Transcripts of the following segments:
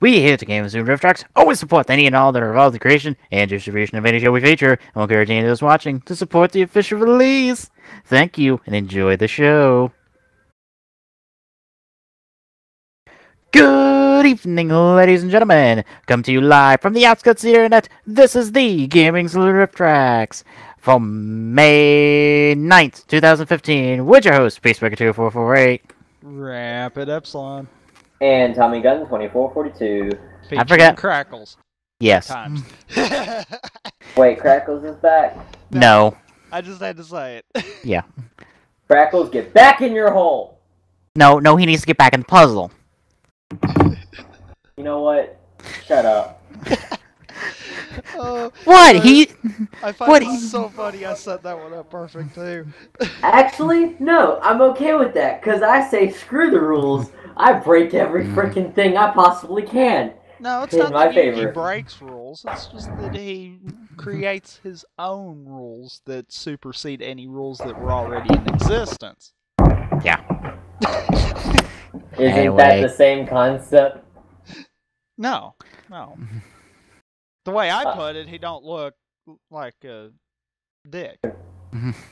We here at the Games and Rift Tracks always support any and all that are involved in the creation and distribution of any show we feature, and we'll encourage any of those watching to support the official release. Thank you, and enjoy the show. Good evening, ladies and gentlemen. Come to you live from the outskirts of the internet. This is the Gaming Rift Tracks for May 9th, 2015, with your host, Peacemaker2448. Rapid Epsilon. And Tommy Gunn 2442. I forgot. Crackles. Yes. Wait, Crackles is back? No. I just had to say it. Yeah. Crackles, get back in your hole! No, he needs to get back in the puzzle. You know what? Shut up. What? I find it so funny I set that one up perfect too. Actually, no, I'm okay with that, because I say screw the rules. I break every freaking thing I possibly can. No, it's In not my that he favor. breaks rules. It's just that he creates his own rules that supersede any rules that were already in existence. Yeah. Isn't Anyway. that the same concept? No. The way I put it, he don't look like a dick.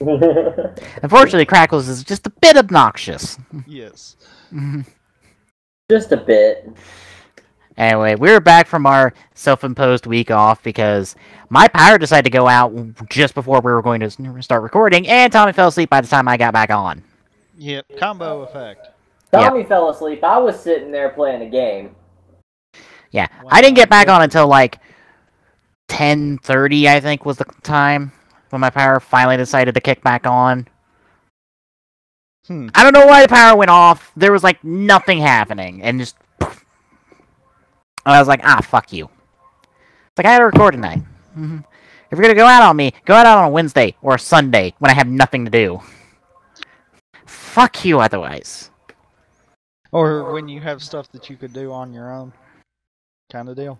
Unfortunately, Crackles is just a bit obnoxious. Yes. Just a bit. Anyway, we were back from our self-imposed week off because my power decided to go out just before we were going to start recording, and Tommy fell asleep by the time I got back on. Yep. Combo effect. Tommy fell asleep. I was sitting there playing a game. Yeah, I didn't get back on until like 10:30, I think, was the time when my power finally decided to kick back on. I don't know why the power went off. There was like nothing happening, and just I was like, fuck you. It's like I had to record tonight. If you're gonna go out on me, go out on a Wednesday or a Sunday when I have nothing to do. Fuck you otherwise. Or when you have stuff that you could do on your own. Kind of deal.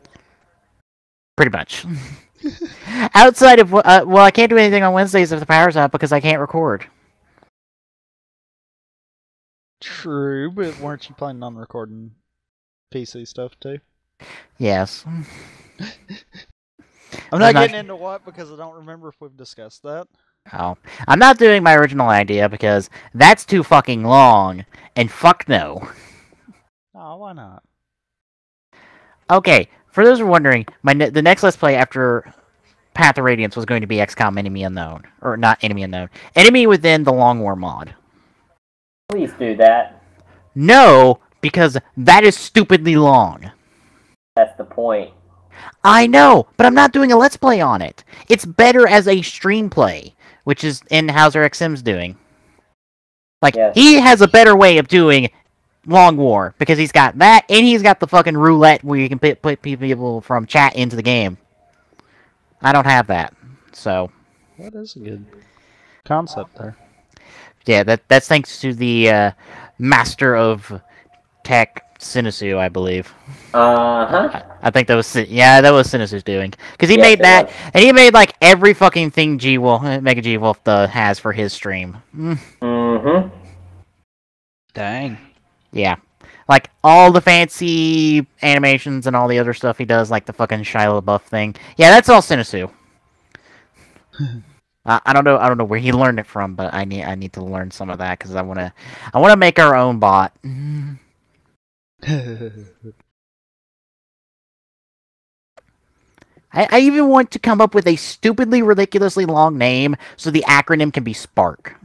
Pretty much. Outside of, well, I can't do anything on Wednesdays if the power's out because I can't record. True, but weren't you planning on recording PC stuff too? Yes. I'm not getting into what because I don't remember if we've discussed that. Oh. I'm not doing my original idea because that's too fucking long, and fuck no. Oh, why not? Okay, for those who are wondering, the next Let's Play after Path of Radiance was going to be XCOM Enemy Unknown. Or not Enemy Unknown. Enemy within the Long War mod. Please do that. No, because that is stupidly long. That's the point. I know, but I'm not doing a Let's Play on it. It's better as a stream play, which is in Hauser X Sims doing. Like, Yes. he has a better way of doing Long War, because he's got that, and he's got the fucking roulette where you can put people from chat into the game. I don't have that, so... That is a good concept there. Yeah, that's thanks to the Master of Tech, Sinusu, I believe. Uh-huh. I think that was Sinusu's doing, because he Yes, made it that, was. and he made like every fucking thing Mega G Wolf has for his stream. Mm-hmm. Dang. Yeah, like all the fancy animations and all the other stuff he does, like the fucking Shia LaBeouf thing. Yeah, that's all Sinusu. I don't know where he learned it from, but I need to learn some of that because I wanna make our own bot. I even want to come up with a stupidly, ridiculously long name so the acronym can be Spark.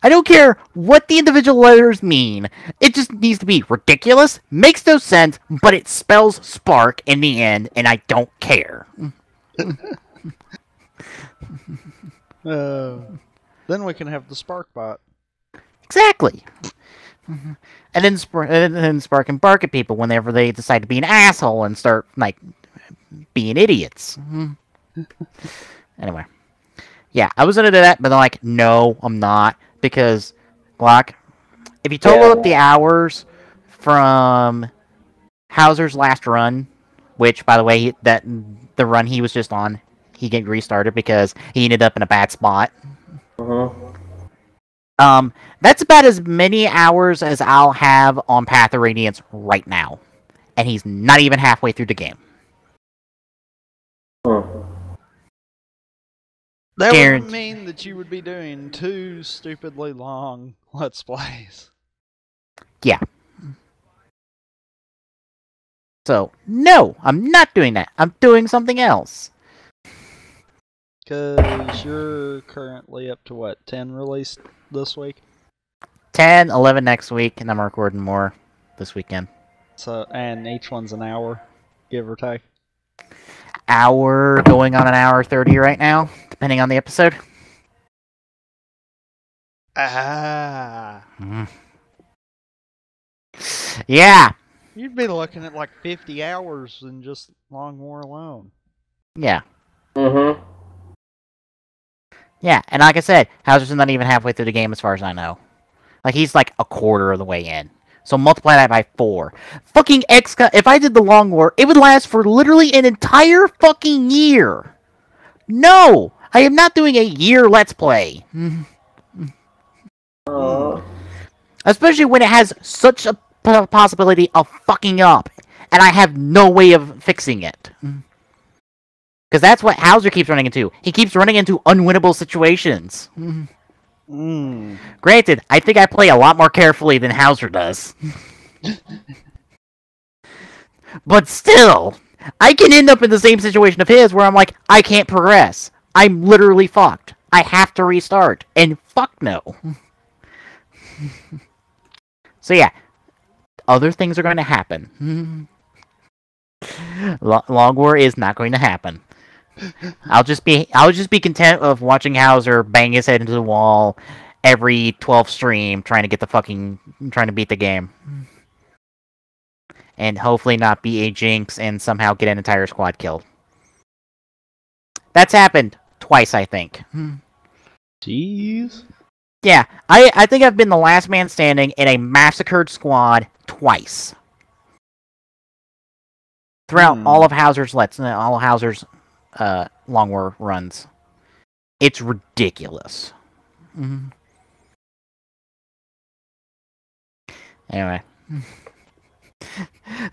I don't care what the individual letters mean. It just needs to be ridiculous, makes no sense, but it spells Spark in the end, and I don't care. Then we can have the Spark bot. Exactly. And then Spark can bark at people whenever they decide to be an asshole and start, like, being idiots. Anyway. Yeah, I was gonna do that, but I'm like, no, I'm not. Because, Glock, if you total up the hours from Hauser's last run, which, by the way, the run he was just on, he get restarted because he ended up in a bad spot. Mm-hmm. That's about as many hours as I'll have on Path of Radiance right now. And he's not even halfway through the game. That Guaranteed. would mean that you would be doing 2 stupidly long Let's Plays. Yeah. So, no, I'm not doing that. I'm doing something else. Because you're currently up to what, 10 released this week? 10, 11 next week, and I'm recording more this weekend. So, and each one's an hour, give or take. Hour going on an hour 30 right now, depending on the episode. Ah. Yeah. You'd be looking at like 50 hours in just Long War alone. Yeah. Mm-hmm. Yeah, and like I said, Hauser's not even halfway through the game as far as I know. Like, he's like a quarter of the way in. So multiply that by 4. Fucking XCOM, if I did the Long War, it would last for literally an entire fucking year. No! I am not doing a year Let's Play. Especially when it has such a possibility of fucking up, and I have no way of fixing it. Because that's what Hauser keeps running into. He keeps running into unwinnable situations. Granted, I think I play a lot more carefully than Hauser does. But still, I can end up in the same situation of his where I'm like, I can't progress. I'm literally fucked. I have to restart. And fuck no. So yeah, other things are going to happen. Long War is not going to happen. I'll just be content of watching Hauser bang his head into the wall every 12th stream trying to beat the game. And hopefully not be a jinx and somehow get an entire squad killed. That's happened twice, I think. Jeez. Yeah, I think I've been the last man standing in a massacred squad twice. Throughout all of Hauser's Long War runs. It's ridiculous. Anyway.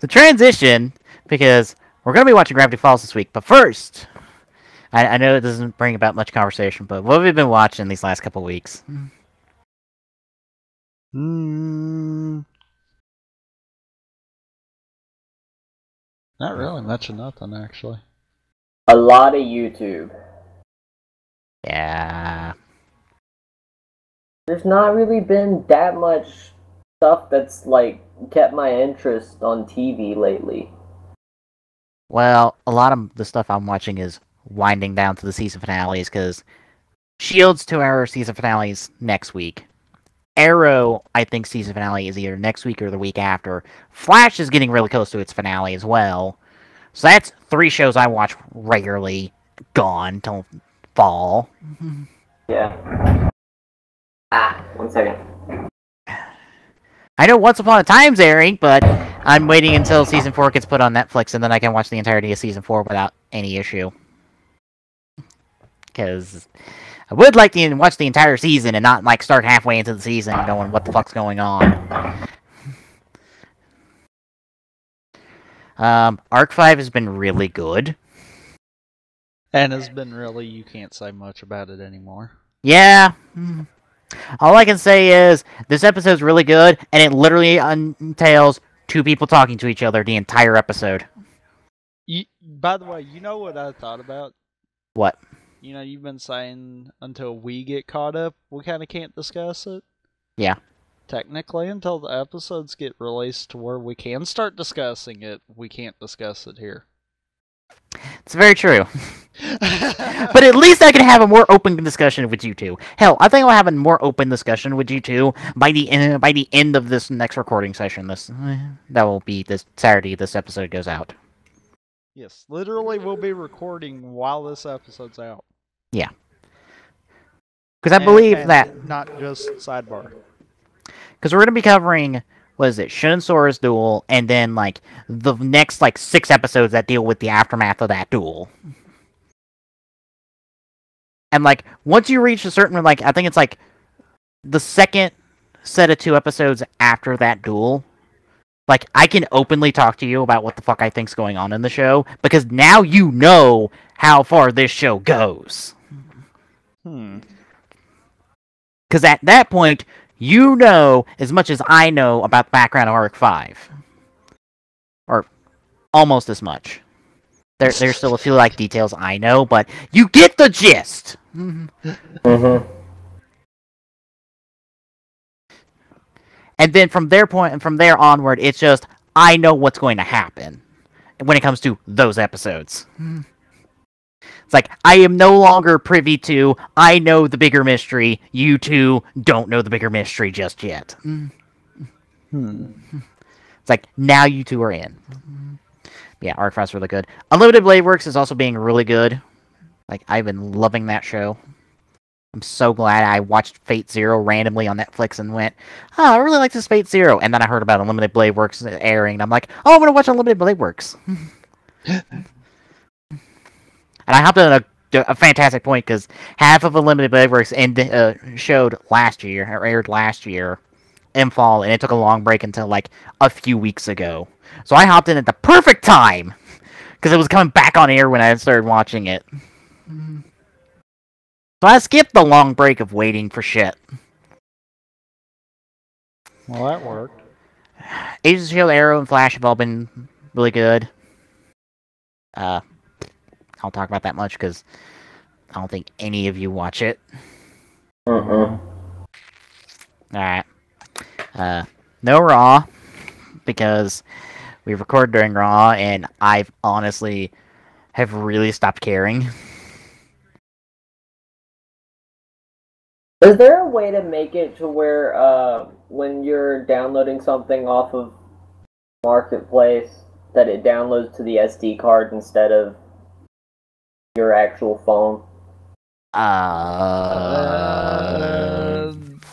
The transition, because we're going to be watching Gravity Falls this week, but first, I know it doesn't bring about much conversation, but what have we been watching these last couple weeks? Not really much of nothing, actually. A lot of YouTube. Yeah. There's not really been that much stuff that's, like, kept my interest on TV lately. Well, a lot of the stuff I'm watching is winding down to the season finales, because S.H.I.E.L.D.'s 2-hour season finales next week. Arrow, I think season finale is either next week or the week after. Flash is getting really close to its finale as well. So that's 3 shows I watch regularly, gone till fall. Yeah. One second. I know Once Upon a Time's airing, but I'm waiting until season 4 gets put on Netflix, and then I can watch the entirety of season 4 without any issue. Because I would like to watch the entire season and not, like, start halfway into the season going, what the fuck's going on? Arc 5 has been really good. And has been really, you can't say much about it anymore. Yeah. All I can say is, this episode's really good, and it literally entails 2 people talking to each other the entire episode. By the way, you know what I thought about? What? You know, you've been saying until we get caught up, we kind of can't discuss it. Yeah. Technically, until the episodes get released to where we can start discussing it, we can't discuss it here. It's very true. But at least I can have a more open discussion with you two. Hell, I think I'll have a more open discussion with you two by the end of this next recording session. That will be this Saturday. This episode goes out. Yes, literally, we'll be recording while this episode's out. Yeah, because I believe that not just sidebar. Because we're gonna be covering, what is it, Shun and Sora's duel, and then like the next 6 episodes that deal with the aftermath of that duel. And once you reach a certain I think it's the second set of 2 episodes after that duel, like, I can openly talk to you about what the fuck I think's going on in the show, because now you know how far this show goes. Because at that point, you know as much as I know about the background of Arc 5. Or almost as much. There's still a few like details I know, but you get the gist. Mm-hmm. And then from their point and from there onward, it's just I know what's going to happen when it comes to those episodes. It's like I am no longer privy to. I know the bigger mystery. You two don't know the bigger mystery just yet. It's like now you two are in. Yeah, Arc 5's really good. Unlimited Blade Works is also being really good. Like, I've been loving that show. I'm so glad I watched Fate Zero randomly on Netflix and went, oh, I really like this Fate Zero. And then I heard about Unlimited Blade Works airing, and I'm like, oh, I'm going to watch Unlimited Blade Works. And I hopped on a fantastic point, because half of Unlimited Blade Works showed last year, or aired last year, in fall, and it took a long break until, like, a few weeks ago. So I hopped in at the perfect time, because it was coming back on air when I started watching it. So I skipped the long break of waiting for shit. Well, that worked. Agents of S.H.I.E.L.D., Arrow, and Flash have all been really good. I don't talk about that much, because I don't think any of you watch it. Alright. No Raw, because we record during Raw, and I've honestly have really stopped caring. Is there a way to make it to where when you're downloading something off of Marketplace that it downloads to the SD card instead of your actual phone?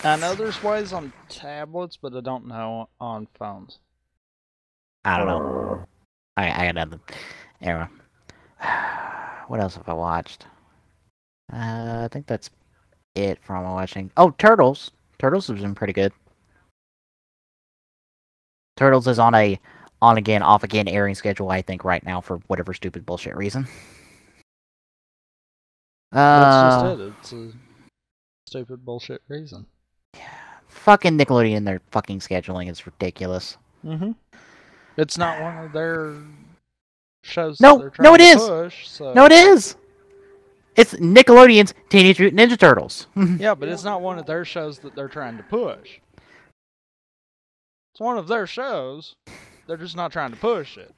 I know there's ways on tablets, but I don't know on phones. I don't know. I got nothing. Anyway. What else have I watched? I think that's it from watching. Oh, Turtles. Turtles has been pretty good. Turtles is on a on-again, off-again airing schedule, I think, right now for whatever stupid bullshit reason. That's just it. It's a stupid bullshit reason. Fucking Nickelodeon, their fucking scheduling is ridiculous. It's not one of their shows. No, they're trying to push, so... No, it is. It's Nickelodeon's Teenage Mutant Ninja Turtles. Yeah, but it's not one of their shows that they're trying to push. It's one of their shows. They're just not trying to push it.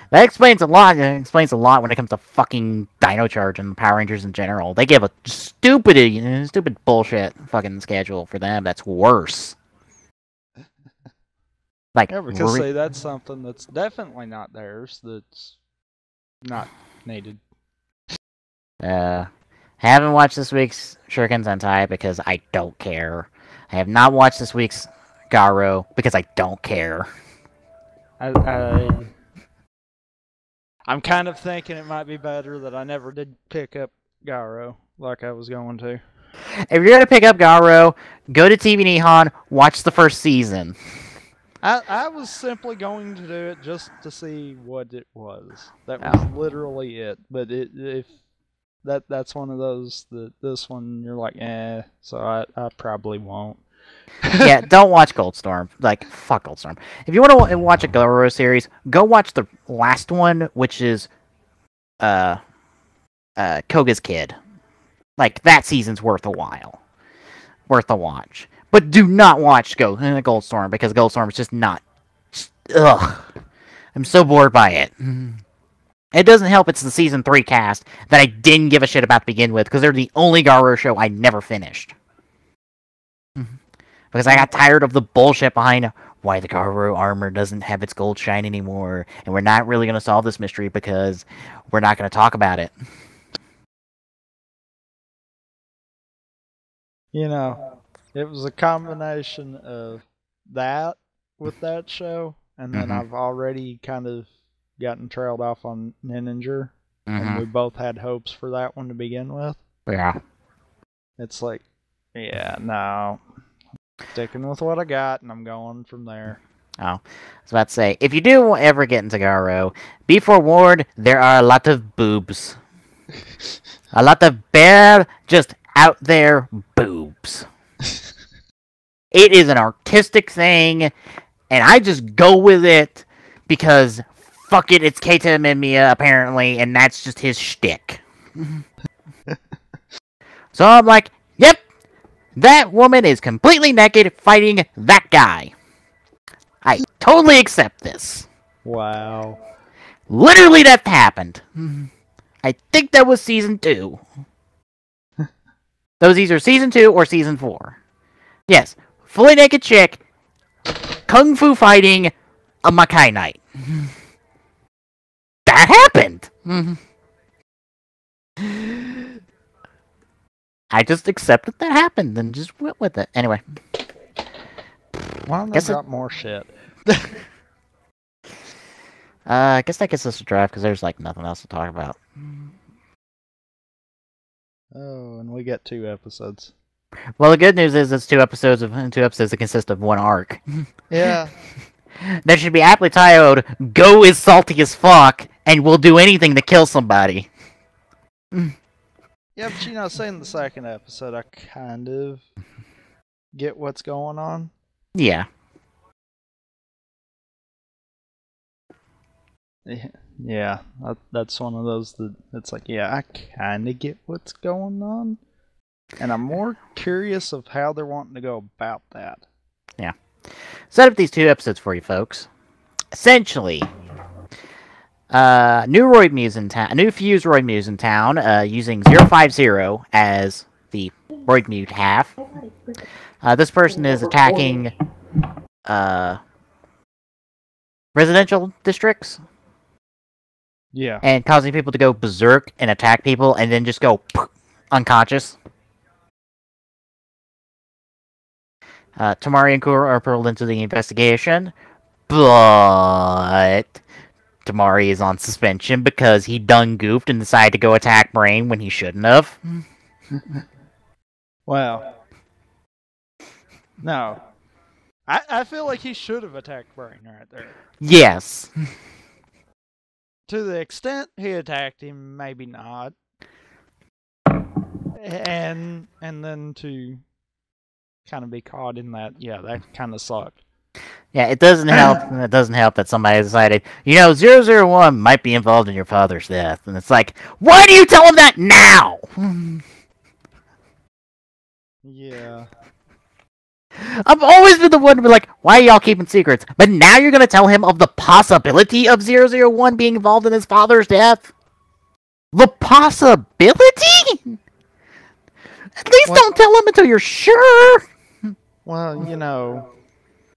That explains a lot. It explains a lot when it comes to fucking Dino Charge and Power Rangers in general. They give a stupid bullshit fucking schedule for them. That's worse. Like, yeah, because say that's something that's definitely not theirs. That's not needed. Haven't watched this week's Shuriken Sentai because I don't care. I have not watched this week's Garo because I don't care. I'm kind of thinking it might be better that I never did pick up Garo like I was going to. If you're gonna pick up Garo, go to TV Nihon, watch the first season. I was simply going to do it just to see what it was. That was literally it. But if that's one of those that this one you're like, so I probably won't. Yeah, don't watch Goldstorm. Like, fuck Goldstorm. If you want to watch a Garo series, go watch the last one, which is Koga's Kid. Like, that season's worth a while. Worth a watch. But do not watch Goldstorm, because Goldstorm is just not... Ugh. I'm so bored by it. It doesn't help it's the Season 3 cast that I didn't give a shit about to begin with, because they're the only Garo show I never finished. Because I got tired of the bullshit behind why the Garo armor doesn't have its gold shine anymore, and we're not really going to solve this mystery because we're not going to talk about it. You know, it was a combination of that with that show, and then I've already kind of gotten trailed off on Ninja, and we both had hopes for that one to begin with. Yeah. It's like, Yeah, no. Sticking with what I got, and I'm going from there. Oh, I was about to say, if you do ever get into Garo, be forewarned, there are a lot of boobs. A lot of bare, just out there boobs. It is an artistic thing, and I just go with it because, fuck it, it's Keita Mimiya, apparently, and that's just his shtick. So I'm like, yep, that woman is completely naked fighting that guy. I totally accept this. Wow. Literally, that happened. I think that was season 2. That was either season 2 or season 4. Yes, fully naked chick, kung fu fighting a Makai Knight. That happened. I just accepted that happened and just went with it. Anyway. Well, I got more shit. I guess that gets us to draft because there's like nothing else to talk about. Oh, and we get 2 episodes. Well, the good news is it's 2 episodes that consist of 1 arc. Yeah. That should be aptly titled, Go is salty as fuck, and will do anything to kill somebody. Yeah, but you know, saying the second episode, I kind of get what's going on. Yeah. Yeah, that's one of those that it's like, yeah, I kind of get what's going on. And I'm more curious of how they're wanting to go about that. Yeah. Set up these 2 episodes for you folks. Essentially, new Fuse Roid Muse in town, using 050 as the Roid Mute half. This person is attacking residential districts. Yeah. And causing people to go berserk and attack people and then just go unconscious. Tamari and Kura are pulled into the investigation, but Tamari is on suspension because he done goofed and decided to go attack Brain when he shouldn't have. Wow. No. I feel like he should have attacked Brain right there. Yes. To the extent he attacked him, maybe not. And then to kind of be caught in that, yeah, that kind of sucked. Yeah, it doesn't help. It doesn't help that somebody decided, 001 might be involved in your father's death. And it's like, why do you tell him that now? Yeah. I've always been the one to be like, why are y'all keeping secrets? But now you're going to tell him of the possibility of 001 being involved in his father's death? The possibility? At least don't tell him until you're sure. Well,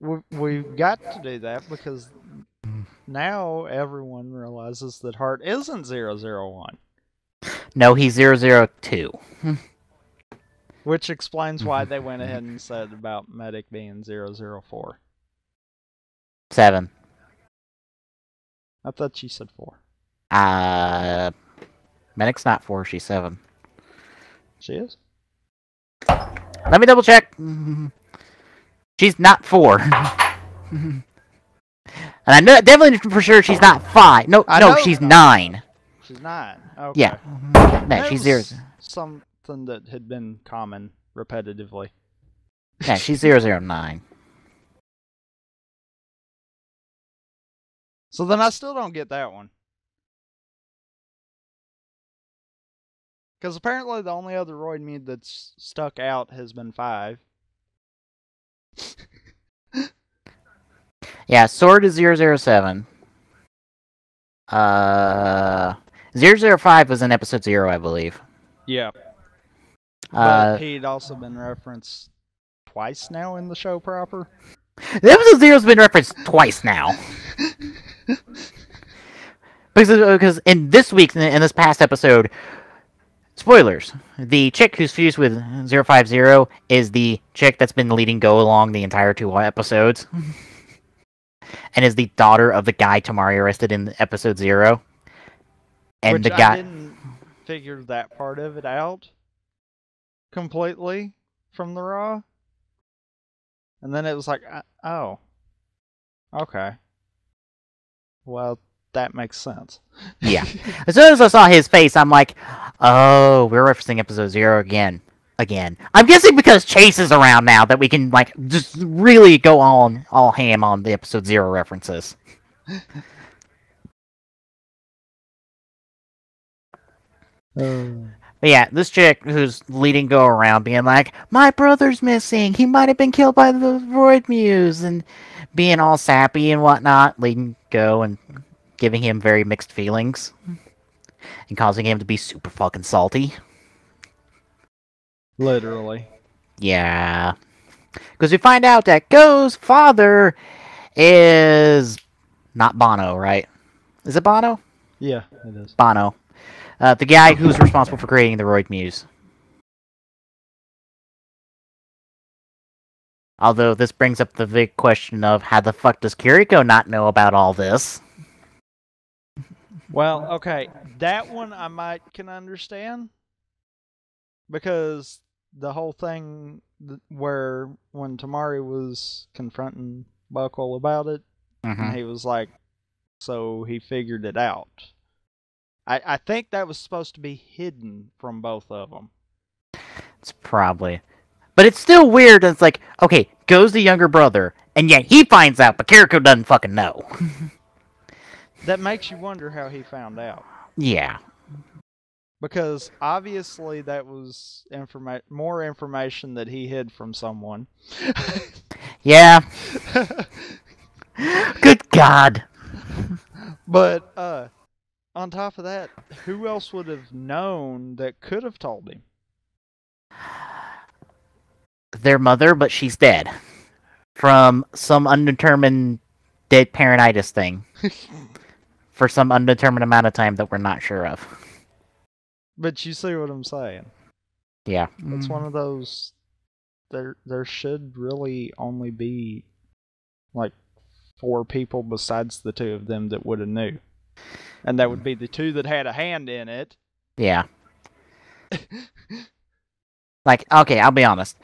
we've got to do that because now everyone realizes that Hart isn't 001. No, he's 002. Which explains why they went ahead and said about Medic being 004. 7. I thought she said 4. Medic's not 4, she's 7. She is? Let me double check. She's not 4. And I know definitely for sure she's not 5. No, she's 9. She's 9. Okay. Yeah. No, she's 0. Something that had been common repetitively. Yeah, she's 009. So then I still don't get that one. Because apparently the only other Roid Mead that's stuck out has been 5. Yeah, Sword is 007. 005 was in episode 0, I believe. Yeah. But he'd also been referenced twice now in the show proper. The episode 0's been referenced twice now. Because in this past episode, spoilers, the chick who's fused with 050 is the chick that's been leading Go along the entire 2 episodes. And is the daughter of the guy Tamari arrested in episode 0. And I didn't figure that part of it out completely from the Raw. And then it was like, oh, okay. Well, that makes sense. Yeah. As soon as I saw his face, I'm like, oh, we're referencing episode 0 again. I'm guessing because Chase is around now that we can like just really go on all ham on the episode 0 references. But yeah, this chick who's leading Go around being like, my brother's missing. He might have been killed by the Void Muse, and being all sappy and whatnot, leading Go and giving him very mixed feelings and causing him to be super fucking salty. Literally. Yeah. Because we find out that Go's father is not Bono, right? Is it Bono? Yeah, it is. Bono. The guy who's responsible for creating the Void Muse. Although this brings up the big question of how the fuck does Kiriko not know about all this? Well, okay, that one I can understand. Because the whole thing where when Tamari was confronting Buckle about it, and he was like, so he figured it out. I think that was supposed to be hidden from both of them. It's probably. But it's still weird. It's like, okay, Go's the younger brother, and yet he finds out, but Kiriko doesn't fucking know. That makes you wonder how he found out. Yeah. Because obviously that was more information that he hid from someone. Yeah. Good God. But, on top of that, who else would have known that could have told him? Their mother, but she's dead. From some undetermined dead parentitis thing. For some undetermined amount of time that we're not sure of. But you see what I'm saying? Yeah. It's one of those... There should really only be, like, 4 people besides the 2 of them that would have knew. And that would be the 2 that had a hand in it. Yeah. Like, okay, I'll be honest.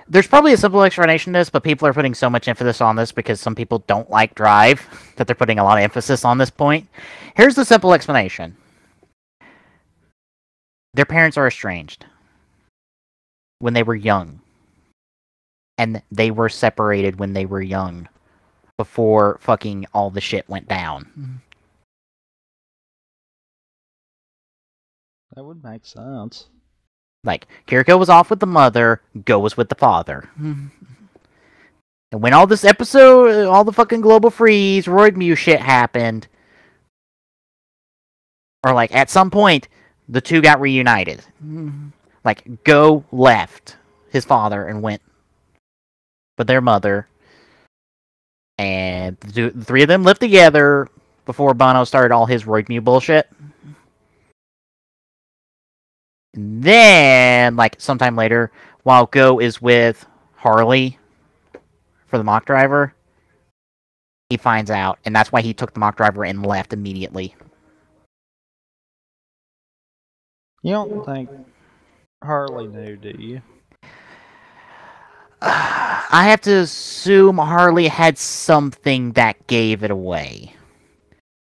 There's probably a simple explanation to this, but people are putting so much emphasis on this because some people don't like Drive that they're putting a lot of emphasis on this point. Here's the simple explanation. Their parents are estranged when they were young. And they were separated when they were young. Before fucking all the shit went down. That would make sense. Like, Kiriko was off with the mother, Go was with the father. And when all this episode, all the fucking global freeze, Void Muse shit happened, or like, at some point, the 2 got reunited. Like, Go left his father and went with their mother. And the 3 of them lived together before Bono started all his Void Muse bullshit. And then, like, sometime later, while Go is with Harley for the mock driver, he finds out, and that's why he took the mock driver and left immediately. You don't think Harley knew, do you? I have to assume Harley had something that gave it away.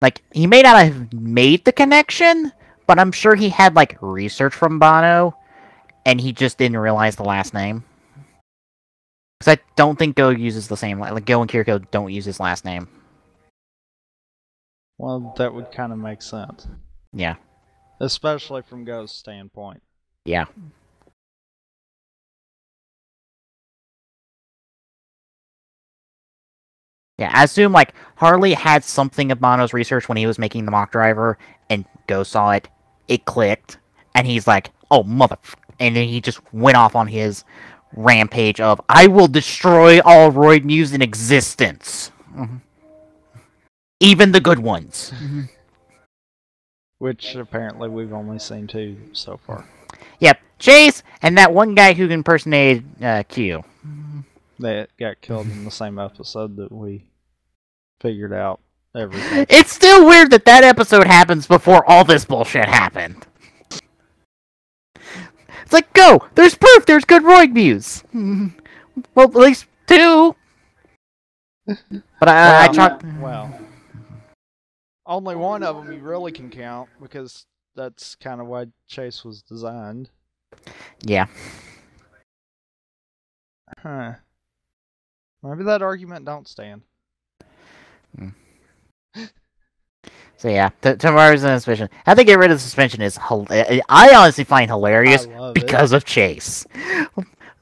Like, he may not have made the connection, but I'm sure he had, like, research from Bono, and he just didn't realize the last name. Because I don't think Go uses the same... Like, Go and Kiriko don't use his last name. Well, that would kind of make sense. Yeah. Especially from Go's standpoint. Yeah. Yeah, I assume, like, Harley had something of Bono's research when he was making the mock driver, and Go saw it, it clicked, and he's like, oh, motherfucker. And then he just went off on his rampage of, I will destroy all Void Muse in existence. Even the good ones. Which, apparently, we've only seen 2 so far. Yep, Chase, and that one guy who impersonated Q. That got killed in the same episode that we figured out everything. It's still weird that that episode happens before all this bullshit happened. It's like, go! There's proof there's good Roid Mews! Well, at least 2! But I tried... Well, only one of them you really can count, because that's kind of why Chase was designed. Yeah. Huh. Maybe that argument don't stand. So yeah, Tomorrow's suspension. How they get rid of the suspension is I honestly find hilarious because of Chase.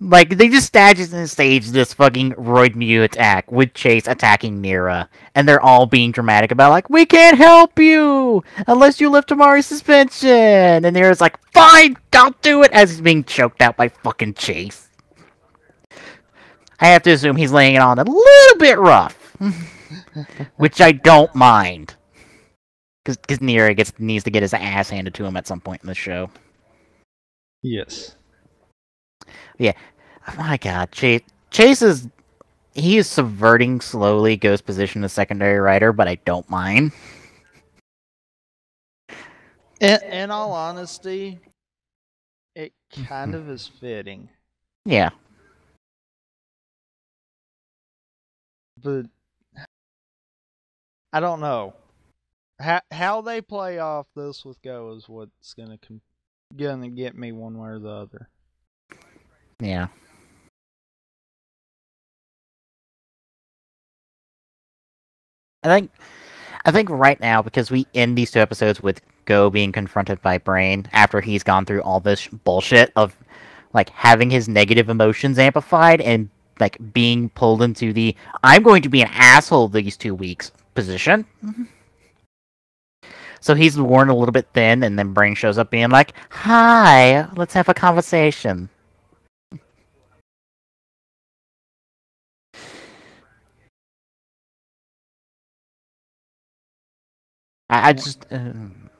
Like, they just stage this fucking Roid Mew attack with Chase attacking Nira, and they're all being dramatic about, like, we can't help you unless you lift Tomari's suspension! And Nira's like, fine, I'll do it, as he's being choked out by fucking Chase. I have to assume he's laying it on a little bit rough. Which I don't mind. Because Nira needs to get his ass handed to him at some point in the show. Yes. Yeah. Oh my god, Chase is... He is subverting slowly Ghost's position as secondary writer, but I don't mind. In all honesty, it kind of is fitting. Yeah. But I don't know. How they play off this with Go is what's gonna get me one way or the other. Yeah. I think right now, because we end these 2 episodes with Go being confronted by Brain after he's gone through all this bullshit of, like, having his negative emotions amplified and, like, being pulled into the I'm going to be an asshole these 2 weeks position. So he's worn a little bit thin, and then Brain shows up being like, hi, let's have a conversation. I just... And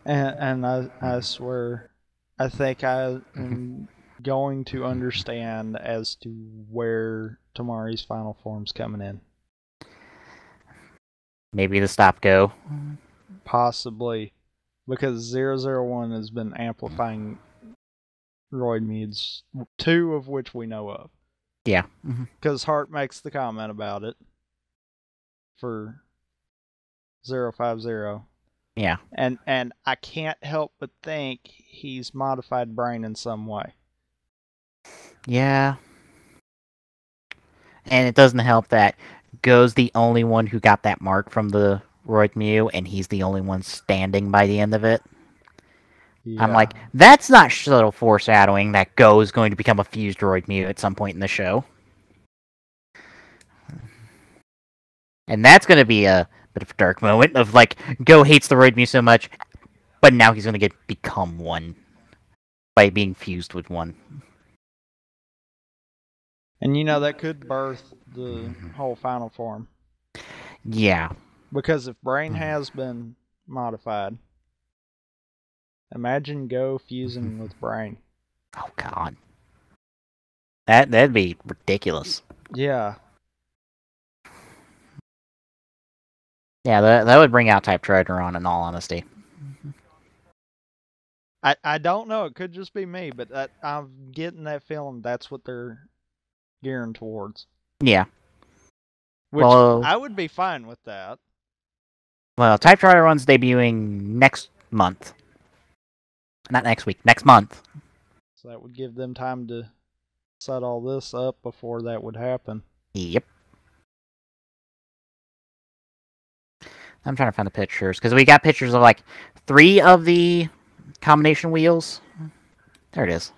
I swear, I think I am going to understand as to where Tomari's final form's coming in. Maybe the stop Go. Possibly. Because 001 has been amplifying Roid Mews, 2 of which we know of. Yeah. Because Hart makes the comment about it for 050. Yeah. And I can't help but think he's modified Brain in some way. Yeah. And it doesn't help that Go's the only one who got that mark from the Roid Mew, and he's the only one standing by the end of it. Yeah. I'm like, that's not subtle foreshadowing that Go is going to become a fused Roid Mew at some point in the show. And that's going to be a bit of a dark moment of, like, Go hates the Roid Mew so much, but now he's going to become one by being fused with one. And you know, that could birth the whole final form. Yeah. Because if Brain has been modified, imagine Go fusing with Brain. Oh god. That'd be ridiculous. Yeah. Yeah, that would bring out Type Trideron, in all honesty. I don't know, it could just be me, but I'm getting that feeling that's what they're gearing towards. Yeah. Which, well, I would be fine with that. Well, Type Trideron's debuting next month. Not next week, next month. So that would give them time to set all this up before that would happen. Yep. I'm trying to find the pictures, because we got pictures of, like, 3 of the combination wheels. There it is.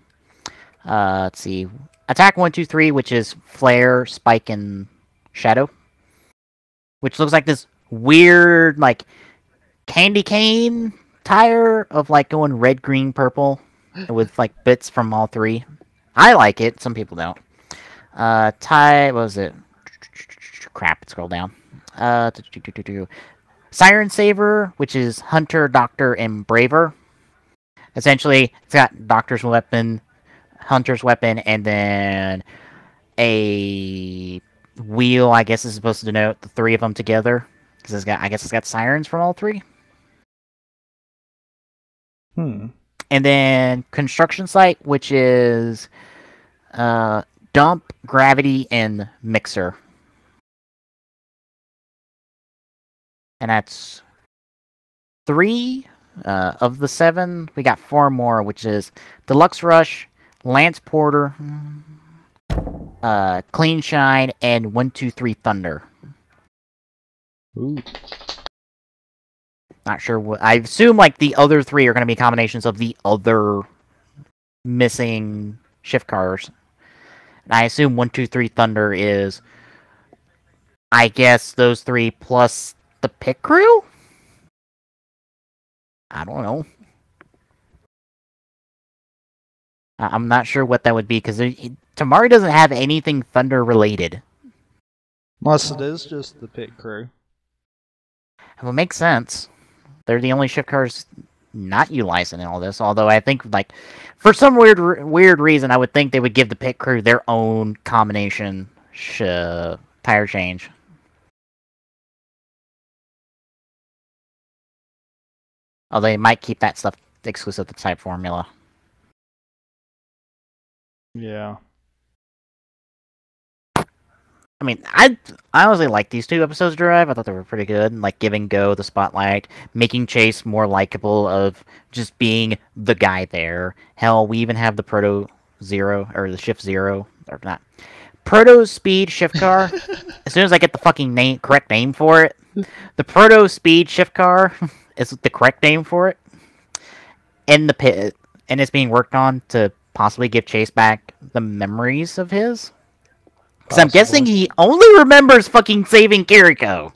Let's see. Attack 1, 2, 3, which is Flare, Spike, and Shadow. Which looks like this weird, like, candy cane tire of, like, going red, green, purple. With, like, bits from all 3. I like it. Some people don't. What was it? Crap, scroll down. Siren Saver, which is Hunter, Doctor, and Braver. Essentially, it's got Doctor's weapon, Hunter's weapon, and then a wheel, I guess, is supposed to denote the 3 of them together. Because I guess it's got sirens from all 3. And And then construction site, which is dump, gravity, and mixer. And that's 3 of the 7. We got 4 more, which is Deluxe Rush, Lance Porter, Clean Shine, and 123 Thunder. Ooh. Not sure what. I assume like the other 3 are going to be combinations of the other missing shift cars. And I assume 123 Thunder is, I guess, those 3 plus the pit crew? I don't know. I'm not sure what that would be, because Tamari doesn't have anything Thunder related. Unless it is just the pit crew. It would make sense. They're the only shift cars not utilizing in all this, although I think, like, for some weird reason, I would think they would give the pit crew their own combination tire change. Although they might keep that stuff exclusive to Type Formula. Yeah. I mean, I honestly like these 2 episodes of Drive. I thought they were pretty good. Like, giving Go the spotlight, making Chase more likable of just being the guy there. Hell, we even have the Proto Zero, or the Shift Zero, or not. Proto Speed Shift Car. As soon as I get the fucking correct name for it, the Proto Speed Shift Car is the correct name for it. In the pit, and it's being worked on to possibly give Chase back the memories of his. Because I'm guessing he only remembers fucking saving Kiriko.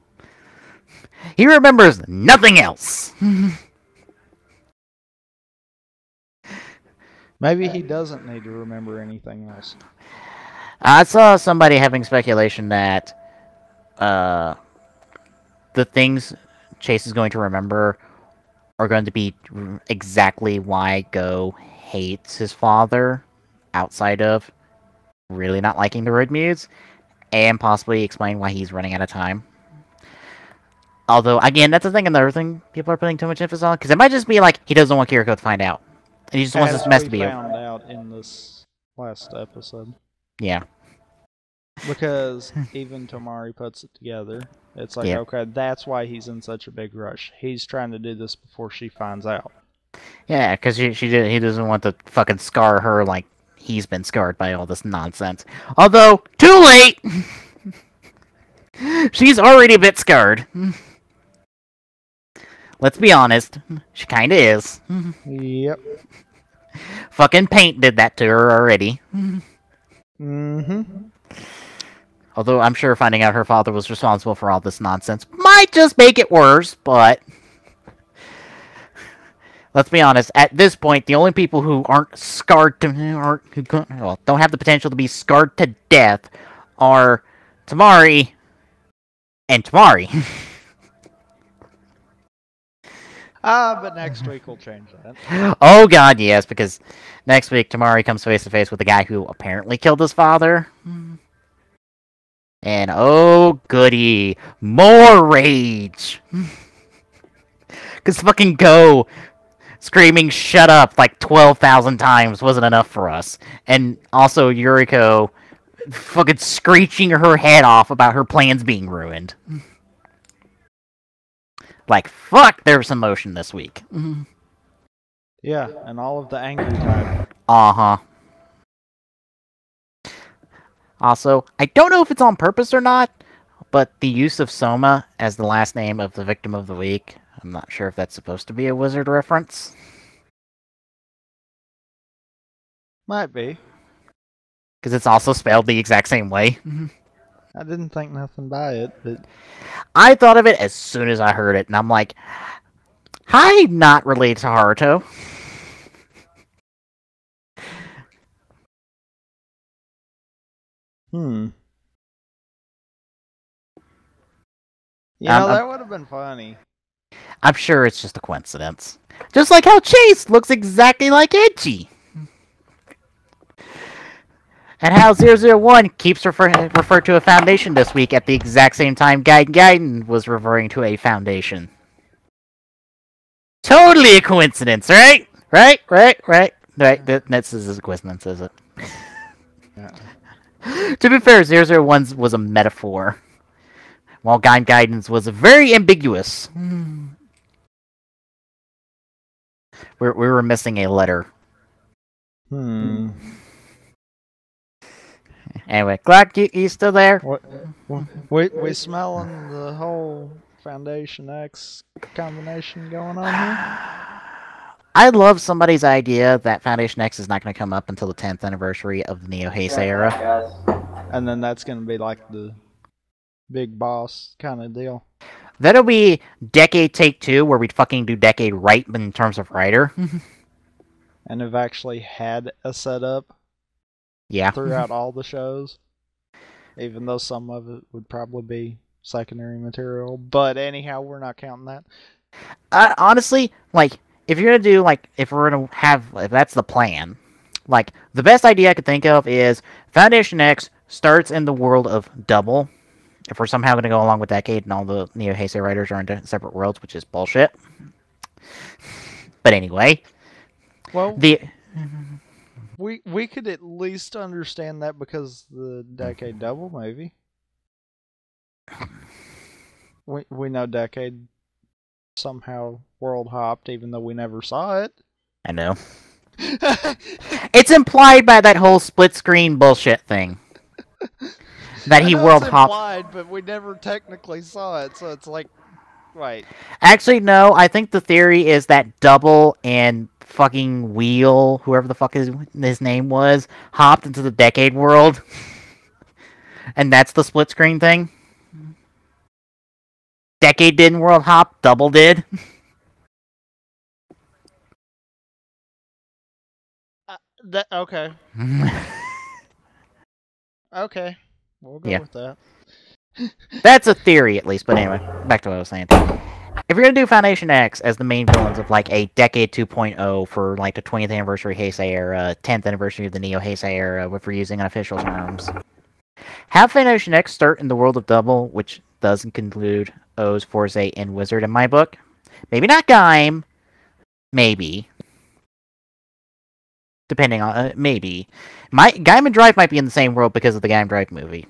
He remembers nothing else. Maybe he doesn't need to remember anything else. I saw somebody having speculation that the things Chase is going to remember are going to be exactly why Go hates his father, outside of really not liking the road mutes, and possibly explain why he's running out of time. Although, again, that's the thing, another thing people are putting too much emphasis on, because it might just be like he doesn't want Kiriko to find out, and he just wants this mess to be over. Found out in this last episode. Yeah. Because even Tamari puts it together. It's like, okay, that's why he's in such a big rush. He's trying to do this before she finds out. Yeah, because he doesn't want to fucking scar her like he's been scarred by all this nonsense. Although, too late! She's already a bit scarred. Let's be honest. She kinda is. Yep. Fucking Paint did that to her already. Mm-hmm. Although I'm sure finding out her father was responsible for all this nonsense might just make it worse, but let's be honest, at this point, the only people who aren't scarred don't have the potential to be scarred to death are Tamari and Tamari. But next week we'll change that. Oh god, yes, because next week Tamari comes face to face with the guy who apparently killed his father. And oh goody, more rage! Because fucking Go screaming "shut up" like 12,000 times wasn't enough for us. And also Yuriko fucking screeching her head off about her plans being ruined. Like, fuck, there was some motion this week. Yeah, and all of the angry type. Uh-huh. Also, I don't know if it's on purpose or not, but the use of Soma as the last name of the victim of the week, I'm not sure if that's supposed to be a Wizard reference. Might be. Because it's also spelled the exact same way. I didn't think nothing by it, but I thought of it as soon as I heard it, and I'm like, hi, not related to Haruto. Yeah, that would have been funny. I'm sure it's just a coincidence. Just like how Chase looks exactly like Edgy. And how 001 keeps referred to a foundation this week at the exact same time Gaiden was referring to a foundation. Totally a coincidence, right? Right. This is a coincidence, is it? Yeah. To be fair, 001 was a metaphor, while Guidance was very ambiguous. We were missing a letter. Anyway, Glock, you still there? We smelling the whole Foundation X combination going on here? I love somebody's idea that Foundation X is not going to come up until the 10th anniversary of the Neo Heisei era. And then that's going to be like the big boss kind of deal. That'll be Decade Take 2, where we fucking do Decade right in terms of writer. And have actually had a setup throughout all the shows. Even though some of it would probably be secondary material. But anyhow, we're not counting that. Honestly, like, if you're gonna do, like, if that's the plan, like, the best idea I could think of is Foundation X starts in the world of Double. If we're somehow gonna go along with Decade and all the Neo Heisei writers are in separate worlds, which is bullshit. But anyway, well, we could at least understand that because the Decade Double movie. We know Decade somehow world hopped, even though we never saw it. I know. It's implied by that whole split screen bullshit thing. That he world hopped. Implied, but we never technically saw it, so it's like, right. Actually, no. I think the theory is that Double and fucking Wheel, whoever the fuck his name was, hopped into the Decade world, and that's the split screen thing. Decade didn't world hop, Double did. Okay. Okay. We'll go with that. That's a theory, at least. But anyway, back to what I was saying. If you're gonna do Foundation X as the main villains of, like, a Decade 2.0 for, like, the 20th anniversary Heisei era, 10th anniversary of the Neo Heisei era, if we're using unofficial terms, have Foundation X start in the world of Double, which does include O's, Fourze, and Wizard in my book. Maybe not Gaim. Maybe. Depending on... maybe. Gaim and Drive might be in the same world because of the Gaim Drive movie.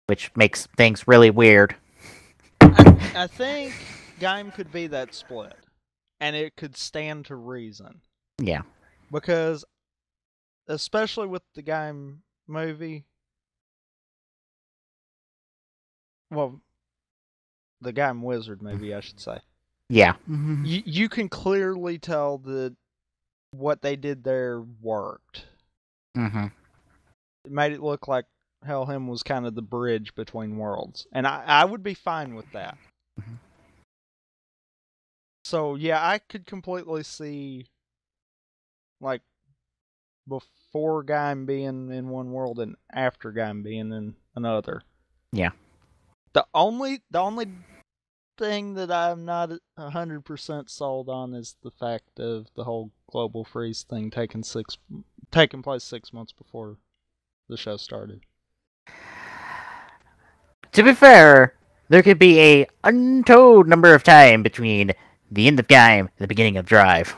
Which makes things really weird. I think Gaim could be that split. And it could stand to reason. Yeah. Because, especially with the Gaim movie... Well, the Gaim Wizard movie, I should say. Yeah. You can clearly tell that what they did there worked. Mm-hmm. It made it look like Helheim was kind of the bridge between worlds. And I would be fine with that. Mm-hmm. So, yeah, I could completely see, like, before Gaim being in one world and after Gaim being in another. Yeah. The only thing that I'm not 100% sold on is the fact of the whole global freeze thing taking place 6 months before the show started. To be fair, there could be a untold number of time between the end of Gaim and the beginning of Drive.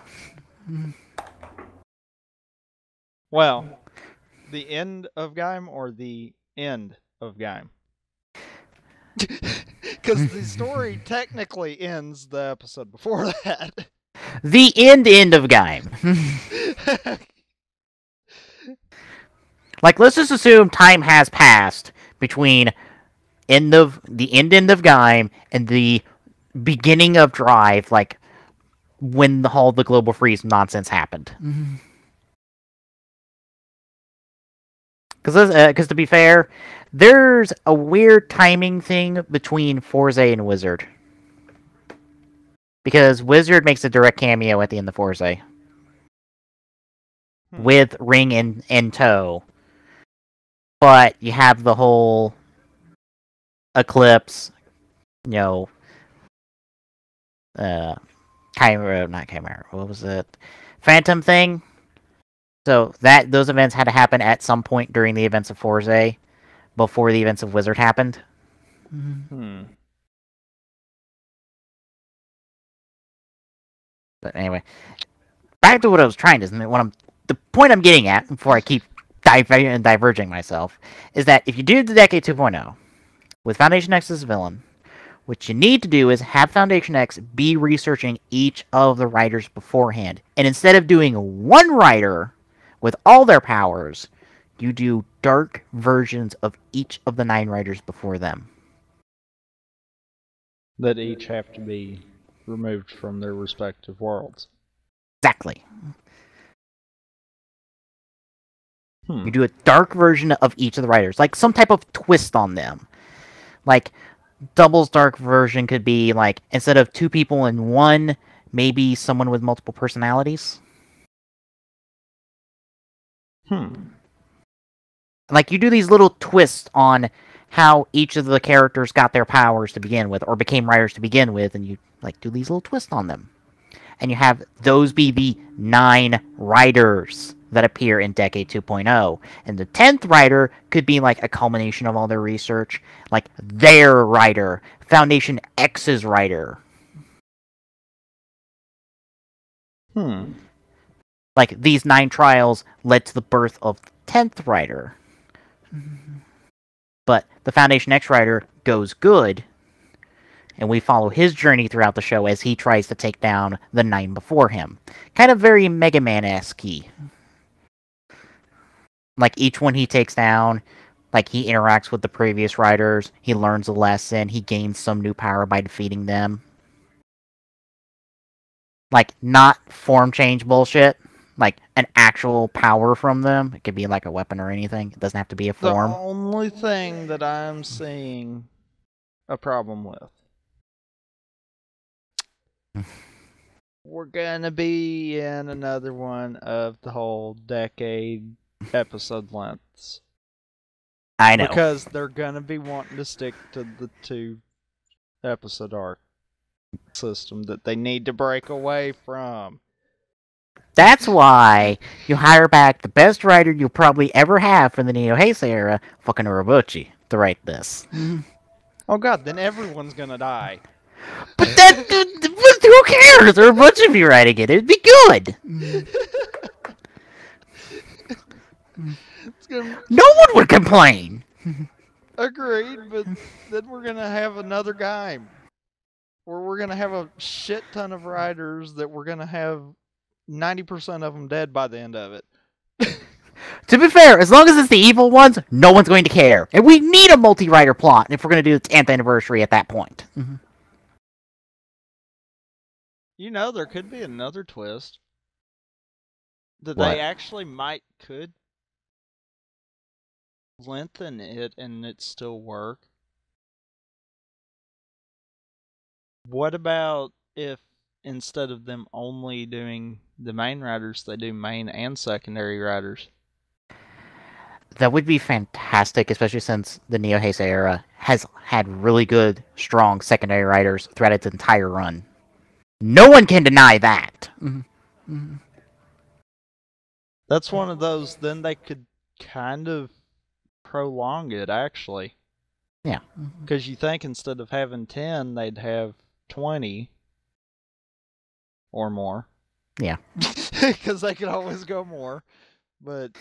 Well, the end of Gaim or the end of Gaim? Because the story technically ends the episode before that. The end of Gaim. Like, let's just assume time has passed between the end of Gaim and the beginning of Drive, like, when the global freeze nonsense happened. Because to be fair, there's a weird timing thing between Fourze and Wizard. Because Wizard makes a direct cameo at the end of Fourze. With Ring in tow. But you have the whole Eclipse, Chimera, not Chimera, what was it? Phantom thing. So those events had to happen at some point during the events of Fourze, before the events of Wizard happened. But anyway, back to what I was trying to. The point I'm getting at before I keep diverging myself is that if you do the Decade 2.0 with Foundation X as a villain, what you need to do is have Foundation X be researching each of the writers beforehand, and instead of doing one writer with all their powers, you do dark versions of each of the 9 writers before them. That each have to be removed from their respective worlds. Exactly. You do a dark version of each of the writers, like some type of twist on them. Like, Double's dark version could be, like, instead of 2 people in one, maybe someone with multiple personalities. Like, you do these little twists on how each of the characters got their powers to begin with, or became writers to begin with, and you, like, do these little twists on them. And you have those be the 9 writers that appear in Decade 2.0. And the 10th writer could be, like, a culmination of all their research. Like, their writer. Foundation X's writer. Like, these 9 trials led to the birth of the 10th writer. But the Foundation X writer goes good, and we follow his journey throughout the show as he tries to take down the 9 before him. Kind of very Mega Man-esque. Like, each one he takes down, like, he interacts with the previous writers, he learns a lesson, he gains some new power by defeating them. Like, not form change bullshit. Like, an actual power from them. It could be like a weapon or anything. It doesn't have to be a form. The only thing that I'm seeing a problem with. We're gonna be in another one of the whole decade episode lengths. I know. Because they're gonna be wanting to stick to the 2 episode arc system that they need to break away from. That's why you hire back the best writer you'll probably ever have from the Neo Heisei era, fucking Urobuchi, to write this. Oh god, then everyone's gonna die. But who cares? Urobuchi would be writing it. It'd be good. No one would complain. Agreed, but then we're gonna have another guy. Where we're gonna have a shit ton of writers that we're gonna have 90% of them dead by the end of it. To be fair, as long as it's the evil ones, no one's going to care. And we need a multi-writer plot if we're going to do its 10th anniversary at that point. You know, there could be another twist. That What? they actually could lengthen it and it still work. What about if instead of them only doing the main writers, they do main and secondary writers? That would be fantastic, especially since the Neo Heisei era has had really good, strong secondary writers throughout its entire run. No one can deny that. That's one of those, then they could kind of prolong it, actually. Yeah. Because you think instead of having 10, they'd have 20 or more. Yeah. Because they could always go more. But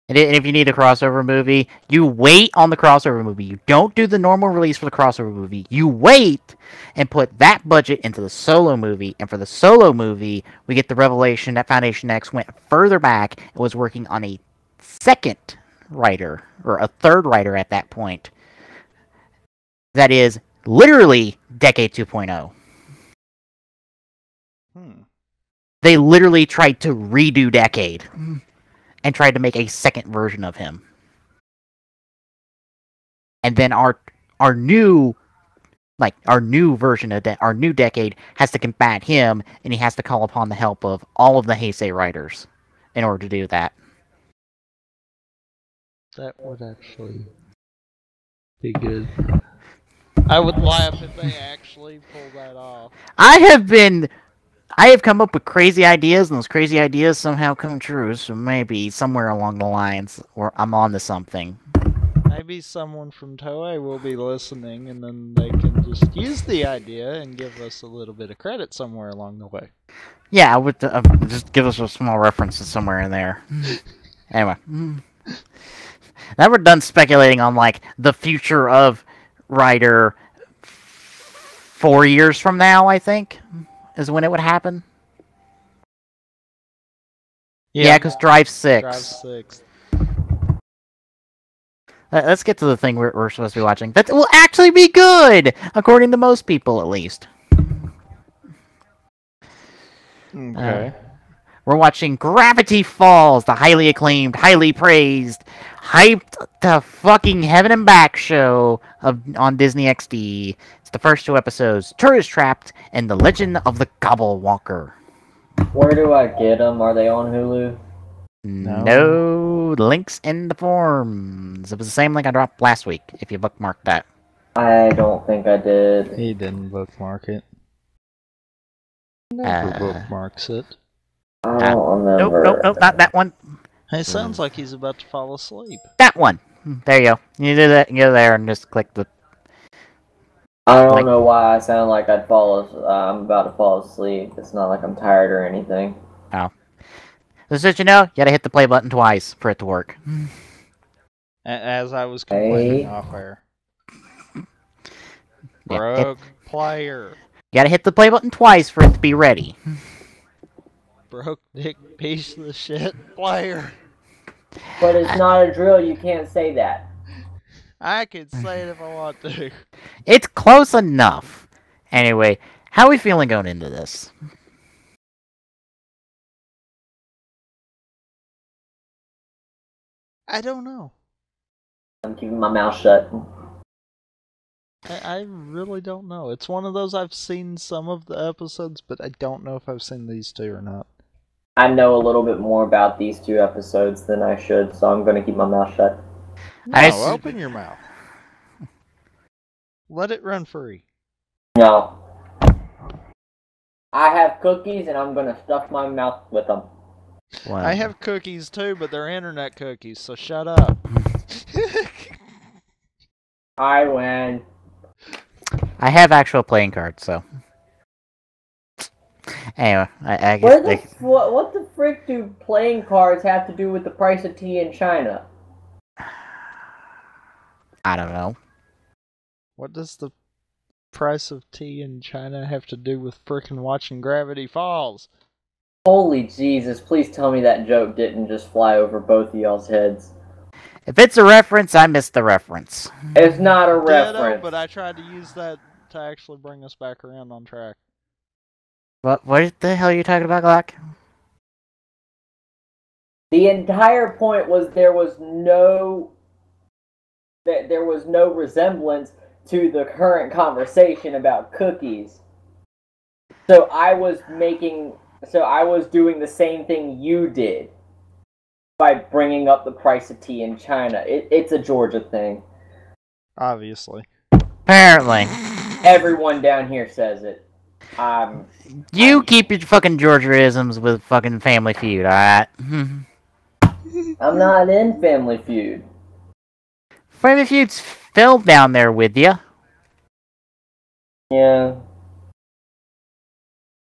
And if you need a crossover movie, you wait on the crossover movie. You don't do the normal release for the crossover movie. You wait and put that budget into the solo movie. And for the solo movie, we get the revelation that Foundation X went further back and was working on a second writer, or a third writer at that point. That is literally Decade 2.0. They literally tried to redo Decade. And tried to make a second version of him. And then our new version of our new Decade has to combat him, and he has to call upon the help of all of the Heisei writers in order to do that. That would actually be good. I would laugh if they actually pulled that off. I have come up with crazy ideas, and those crazy ideas somehow come true, so maybe somewhere along the lines, or I'm on to something. Maybe maybe someone from Toei will be listening, and then they can just use the idea and give us a little bit of credit somewhere along the way. Yeah, with just give us a small references somewhere in there. Anyway, now we're done speculating on like the future of Ryder. 4 years from now, I think, is when it would happen. Yeah, because Drive 6. Drive 6. Let's get to the thing we're supposed to be watching. That will actually be good, according to most people, at least. Okay. We're watching Gravity Falls, the highly acclaimed, highly praised, hyped to fucking heaven and back show on Disney XD. It's the first 2 episodes, Tourist Trapped and The Legend of the Gobblewalker. Where do I get them? Are they on Hulu? No links in the forums. It was the same link I dropped last week, if you bookmarked that. I don't think I did. He didn't bookmark it. Never bookmarks it. I don't remember. Nope, not that one. It sounds like he's about to fall asleep. That one. There you go. You do that. You go there and just click the. I don't know why I sound like I'm about to fall asleep. It's not like I'm tired or anything. Oh. Just so you know, you gotta hit the play button twice for it to work. As I was complaining off air. Broke player. You gotta hit the play button twice for it to be ready. Broke dick piece of the shit player. But it's not a drill, you can't say that. I can say it if I want to. It's close enough. Anyway, how are we feeling going into this? I don't know. I'm keeping my mouth shut. I really don't know. It's one of those I've seen some of the episodes, but I don't know if I've seen these 2 or not. I know a little bit more about these 2 episodes than I should, so I'm going to keep my mouth shut. No, open your mouth. Let it run free. No. I have cookies, and I'm going to stuff my mouth with them. Wow. I have cookies too, but they're internet cookies, so shut up. I win. I have actual playing cards, so. Anyway, I guess. What the frick do playing cards have to do with the price of tea in China? I don't know. What does the price of tea in China have to do with frickin' watching Gravity Falls? Holy Jesus, please tell me that joke didn't just fly over both of y'all's heads. If it's a reference, I missed the reference. It's not a Ditto, reference. but I tried to use that to actually bring us back around on track. What the hell are you talking about, Glock? The entire point was there was no resemblance to the current conversation about cookies. So I was doing the same thing you did by bringing up the price of tea in China. It's a Georgia thing. Obviously. Apparently. Everyone down here says it. You keep your fucking Georgia-isms with fucking Family Feud, alright? I'm not in Family Feud. Family Feud's filmed down there with you. Yeah.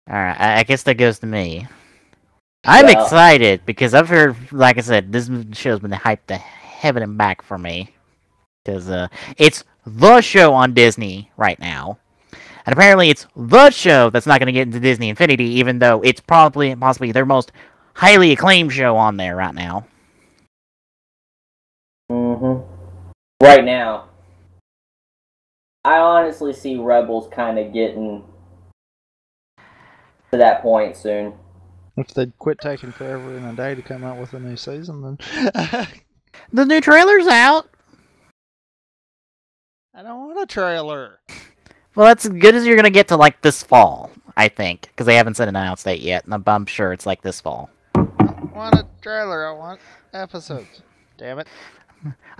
Alright, I guess that goes to me. I'm excited because I've heard, like I said, this show's been hyped to heaven and back for me. Because it's the show on Disney right now. And apparently it's the show that's not going to get into Disney Infinity, even though it's probably possibly their most highly acclaimed show on there right now. Right now. I honestly see Rebels kind of getting to that point soon. If they'd quit taking forever and a day to come out with a new season, then... The new trailer's out! I don't want a trailer! Well, that's as good as you're going to get to, like, this fall, I think. Because they haven't said an announced date yet, and I'm sure it's, like, this fall. I want a trailer, I want episodes. Damn it.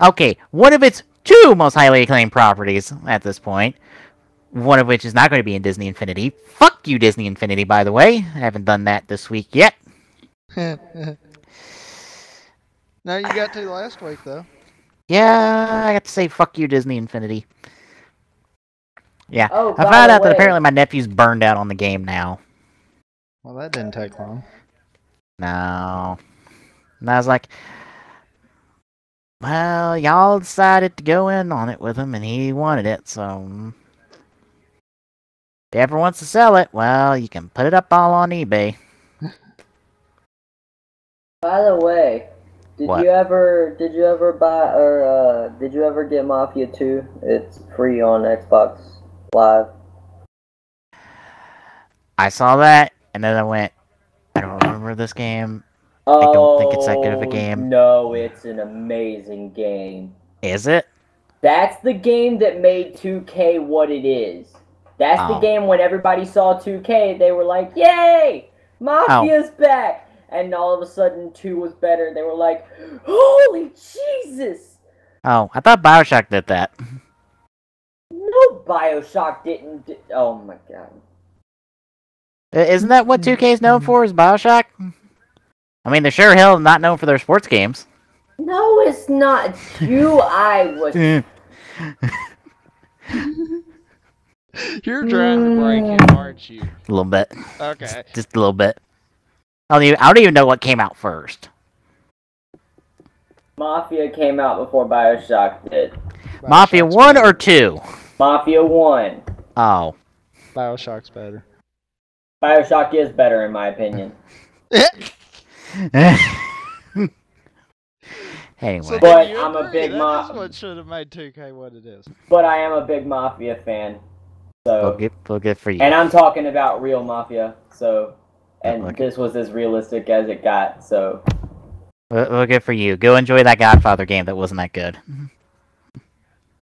Okay, one of its 2 most highly acclaimed properties at this point. One of which is not going to be in Disney Infinity. Fuck you, Disney Infinity, by the way. I haven't done that this week yet. No, you got to last week, though. Yeah, I got to say fuck you, Disney Infinity. Yeah, Oh, I by found the out that way, apparently my nephew's burned out on the game now. Well, that didn't take long. No. And I was like, well, y'all decided to go in on it with him, and he wanted it, so... If he ever wants to sell it, well, you can put it up all on eBay. By the way, did What? you ever buy or did you ever get Mafia 2? It's free on Xbox Live. I saw that, and then I went, I don't remember this game. Oh, I don't think it's that good of a game. No, it's an amazing game. Is it? That's the game that made 2K what it is. That's the Oh. game when everybody saw 2K, they were like, "Yay! Mafia's back!" And all of a sudden 2 was better. They were like, "Holy Jesus!" Oh, I thought Bioshock did that. No, BioShock didn't. Oh my god. Isn't that what 2K is known for, is Bioshock? I mean, they're sure hell not known for their sports games. No, it's not you. I was. You're trying to break him, aren't you? A little bit. Okay. Just a little bit. I don't even know what came out first. Mafia came out before BioShock did. Mafia 1 or 2? Mafia 1. Oh. BioShock's better. BioShock is better in my opinion. Anyway. So But then you I'm a agree, big that is what should have made 2K what it is. But I am a big Mafia fan. So Well, good for you. and I'm talking about real Mafia, so and Okay. this was as realistic as it got, so Well, good for you. Go enjoy that Godfather game that wasn't that good.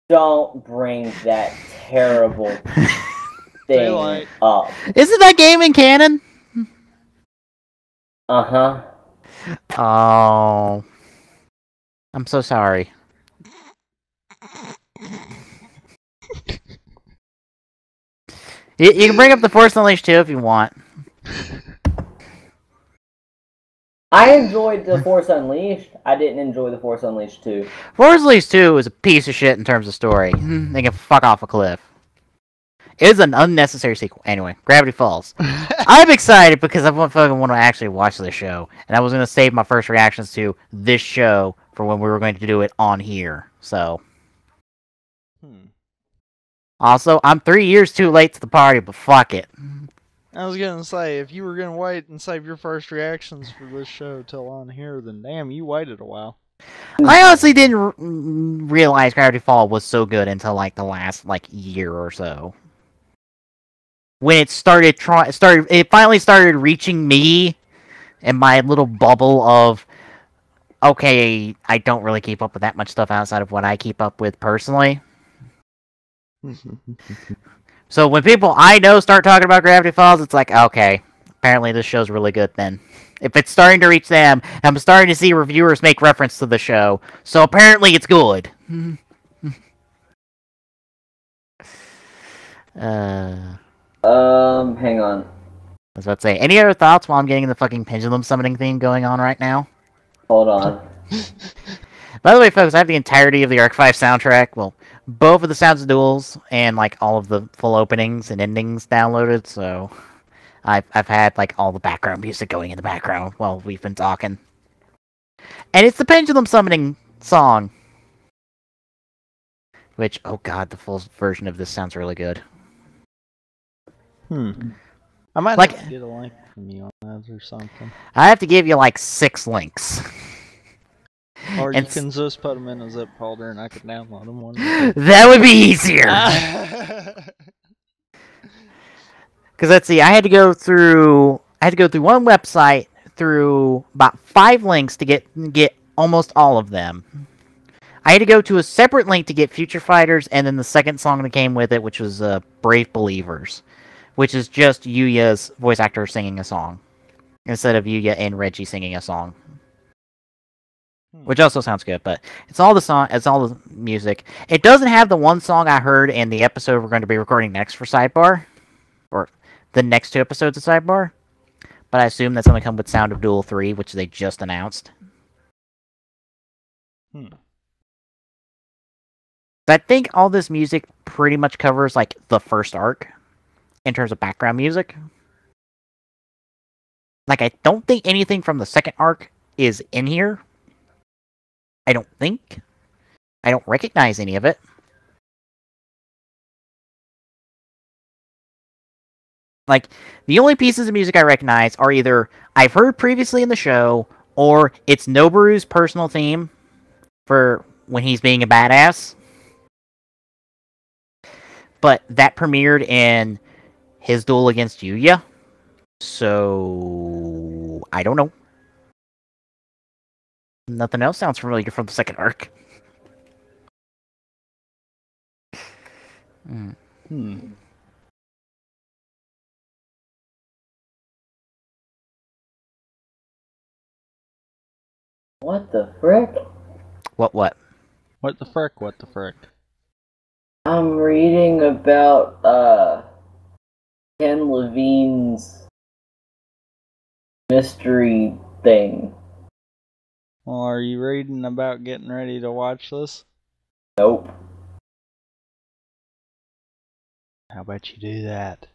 don't bring that terrible thing Daylight. up. Isn't that game in canon? Uh-huh. Oh. I'm so sorry. You can bring up the Force Unleashed 2 if you want. I enjoyed The Force Unleashed. I didn't enjoy The Force Unleashed 2. Force Unleashed 2 is a piece of shit in terms of story. They can fuck off a cliff. It is an unnecessary sequel. Anyway, Gravity Falls. I'm excited because I fucking want to actually watch this show. And I was going to save my first reactions to this show for when we were going to do it on here. So. Also, I'm 3 years too late to the party, but fuck it. I was gonna say, if you were gonna wait and save your first reactions for this show till on here, then damn, you waited a while. I honestly didn't realize Gravity Falls was so good until like the last year or so. When it it finally started reaching me and my little bubble of, okay, I don't really keep up with that much stuff outside of what I keep up with personally. So when people I know start talking about Gravity Falls, it's like, okay, apparently this show's really good then. If it's starting to reach them, I'm starting to see reviewers make reference to the show, so apparently it's good. Hang on. I was about to say, any other thoughts while I'm getting the fucking pendulum summoning theme going on right now? Hold on. By the way, folks, I have the entirety of the Arc 5 soundtrack. Well, both of the Sounds of Duels and all of the full openings and endings downloaded. So I've had all the background music going in the background while we've been talking. And it's the pendulum summoning song, which, oh god, the full version of this sounds really good. I might have to get a link from you on that or something. I have to give you 6 links. Or you can just put them in a zip folder and I could download them one. That would be easier. Because let's see, I had to go through one website through about 5 links to get almost all of them. I had to go to a separate link to get Future Fighters, and then the second song that came with it, which was Brave Believers, which is just Yuya's voice actor singing a song instead of Yuya and Reggie singing a song. Which also sounds good, but it's all the music. It doesn't have the one song I heard in the episode we're going to be recording next for Sidebar, or the next 2 episodes of Sidebar. But I assume that's going to come with Sound of Duel 3, which they just announced. I think all this music pretty much covers like the first arc in terms of background music. Like, I don't think anything from the second arc is in here. I don't think. I don't recognize any of it. Like, the only pieces of music I recognize are either I've heard previously in the show, or it's Noboru's personal theme for when he's being a badass. But that premiered in his duel against Yuya. So, I don't know. Nothing else sounds familiar from the second arc. What the frick? What? What the frick? What the frick? I'm reading about Ken Levine's mystery thing. Well, are you reading about getting ready to watch this? Nope. How about you do that?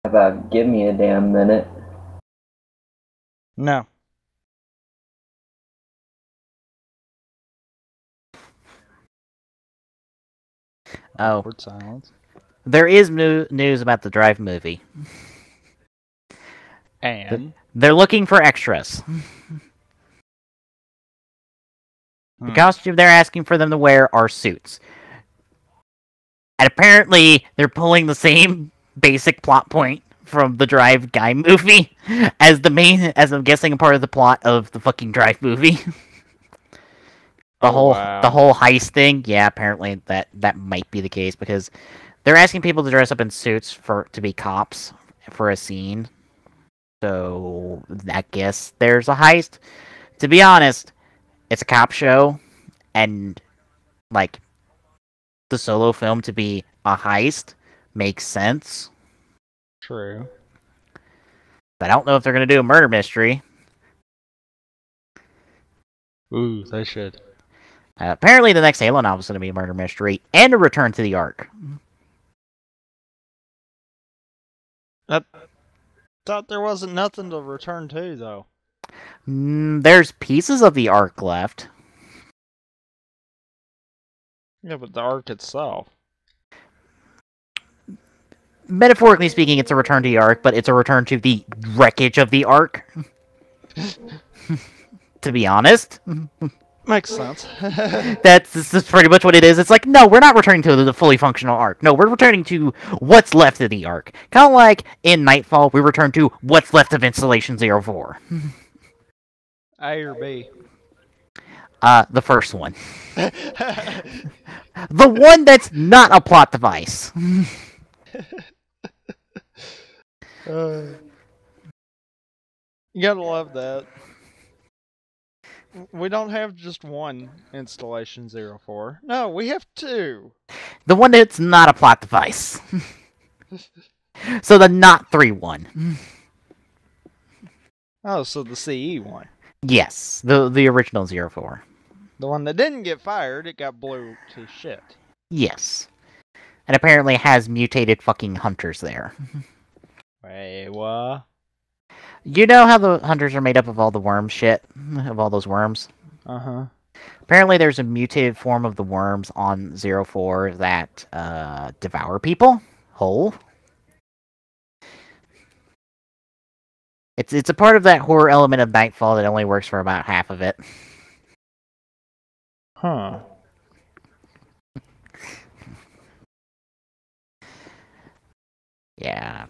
How about give me a damn minute? No. Oh. Awkward silence. There is news about the Drive movie. And? They're looking for extras. The costume they're asking for them to wear are suits. And apparently, they're pulling the same basic plot point from the Drive Guy movie as I'm guessing, a part of the plot of the fucking Drive movie. The whole heist thing. Yeah, apparently that might be the case, because they're asking people to dress up in suits to be cops for a scene. So I guess there's a heist. To be honest, it's a cop show, and like the solo film to be a heist makes sense. True. But I don't know if they're gonna do a murder mystery. Ooh, they should. Apparently, the next Halo novel is going to be a murder mystery and a return to the Ark. I thought there wasn't nothing to return to, though. There's pieces of the Ark left. Yeah, but the Ark itself. Metaphorically speaking, it's a return to the Ark, but it's a return to the wreckage of the Ark. To be honest. Makes sense. That's pretty much what it is. It's like, no, we're not returning to the fully functional Ark. No, we're returning to what's left of the Ark. Kind of like in Nightfall, we return to what's left of Installation 04. A or B? The first one. The one that's not a plot device. You gotta love that. We don't have just one Installation 04. No, we have two. The one that's not a plot device. So the not 3-1. Oh, so the CE one. Yes, the original 04. The one that didn't get fired, it got blew to shit. Yes. And apparently has mutated fucking hunters there. Wait, what? You know how the hunters are made up of all the worm shit? Of all those worms? Uh-huh. Apparently there's a mutated form of the worms on 04 that devour people whole. It's a part of that horror element of Nightfall that only works for about half of it. Huh. Yeah.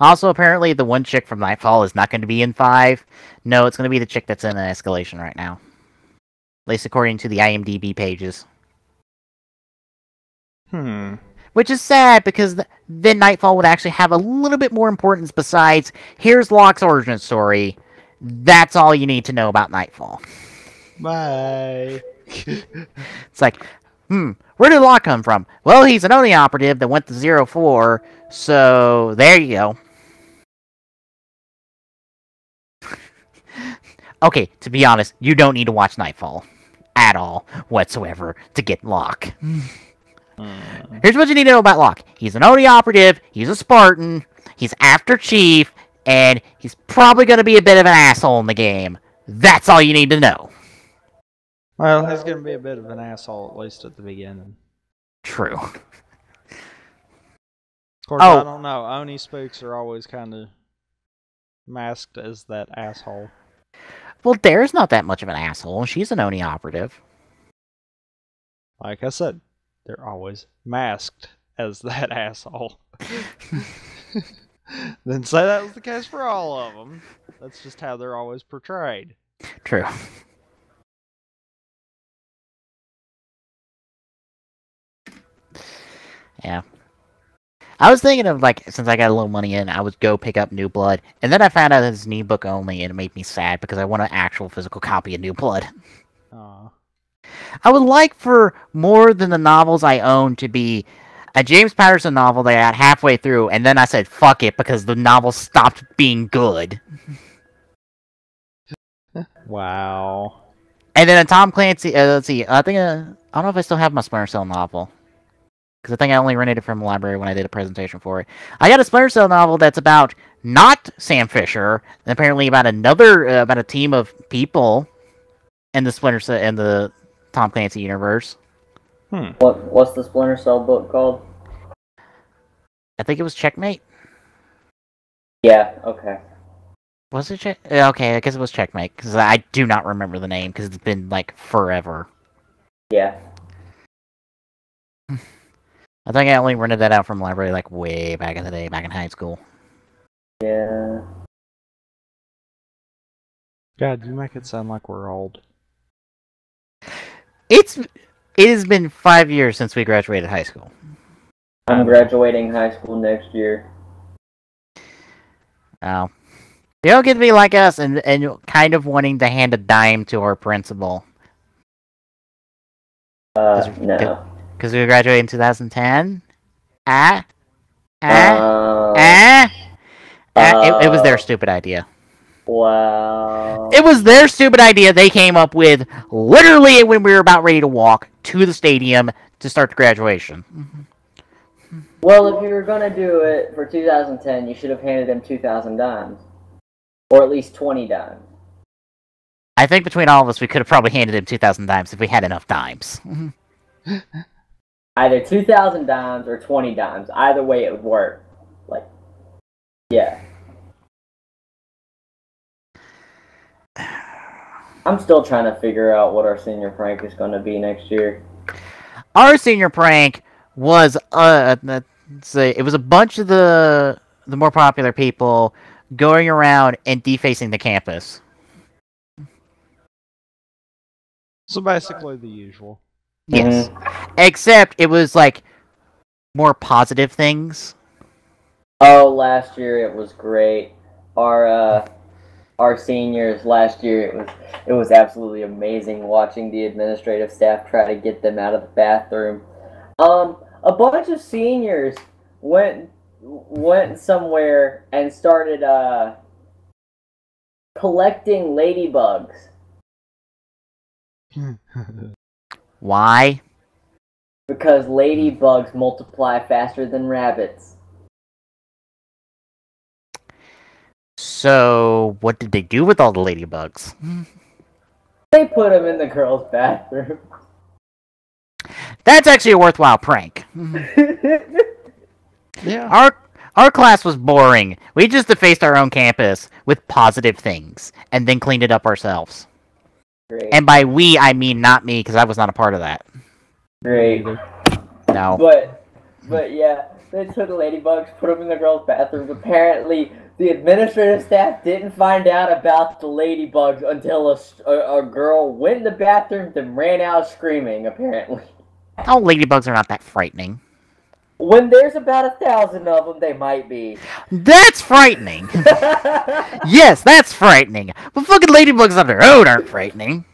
Also, apparently, the one chick from Nightfall is not going to be in 5. No, it's going to be the chick that's in an escalation right now. At least according to the IMDb pages. Which is sad, because then Nightfall would actually have a little bit more importance besides, here's Locke's origin story. That's all you need to know about Nightfall. Bye. It's like, where did Locke come from? Well, he's an ONI operative that went to 04, so there you go. Okay, to be honest, you don't need to watch Nightfall. at all whatsoever to get Locke. Here's what you need to know about Locke. He's an OD operative, he's a Spartan, he's after Chief, and he's probably going to be a bit of an asshole in the game. That's all you need to know. Well, he's going to be a bit of an asshole, at least at the beginning. True. Of course, I don't know. Oni spooks are always kind of masked as that asshole. Well, Dare's not that much of an asshole. She's an Oni operative. Like I said, they're always masked as that asshole. Didn't say that was the case for all of them. That's just how they're always portrayed. True. Yeah. I was thinking of, like, since I got a little money in, I would go pick up New Blood. And then I found out it's an ebook only, and it made me sad because I want an actual physical copy of New Blood. Aww. I would like for more than the novels I own to be a James Patterson novel that I got halfway through, and then I said, fuck it, because the novel stopped being good. Wow. And then a Tom Clancy, let's see, I think, I don't know if I still have my Splinter Cell novel. Because I think I only rented it from the library when I did a presentation for it. I got a Splinter Cell novel that's about not Sam Fisher, and apparently about about a team of people in the Splinter Cell, in the Tom Clancy universe. What's the Splinter Cell book called? I think it was Checkmate. Yeah, okay. Was it Okay, I guess it was Checkmate, because I do not remember the name, because it's been, like, forever. Yeah. I think I only rented that out from the library, like, way back in the day, back in high school. Yeah. God, you make it sound like we're old. It has been 5 years since we graduated high school. I'm graduating high school next year. Oh. You don't get to be like us and kind of wanting to hand a dime to our principal. No. Because we graduated in 2010? It was their stupid idea. Wow. It was their stupid idea they came up with literally when we were about ready to walk to the stadium to start the graduation. Well, if you were going to do it for 2010, you should have handed them 2,000 dimes. Or at least 20 dimes. I think between all of us, we could have probably handed him 2,000 dimes if we had enough dimes. Either 2,000 dimes or 20 dimes. Either way, it would work. Like, yeah. I'm still trying to figure out what our senior prank is going to be next year. Our senior prank was, let's say, it was a bunch of the more popular people going around and defacing the campus. So basically the usual. Yes. Except it was, like, more positive things. Oh, last year it was great. Our seniors last year, it was absolutely amazing watching the administrative staff try to get them out of the bathroom. A bunch of seniors went somewhere and started collecting ladybugs. Why? Because ladybugs multiply faster than rabbits. So, what did they do with all the ladybugs? They put them in the girls' bathroom. That's actually a worthwhile prank. Yeah. Our class was boring. We just defaced our own campus with positive things, and then cleaned it up ourselves. Great. And by we, I mean not me, because I was not a part of that. Great. No. But yeah, they took the ladybugs, put them in the girls' bathrooms. Apparently, the administrative staff didn't find out about the ladybugs until a girl went in the bathroom and ran out screaming, apparently. Oh, ladybugs are not that frightening. When there's about 1,000 of them, they might be. That's frightening! Yes, that's frightening. But fucking ladybugs on their own aren't frightening.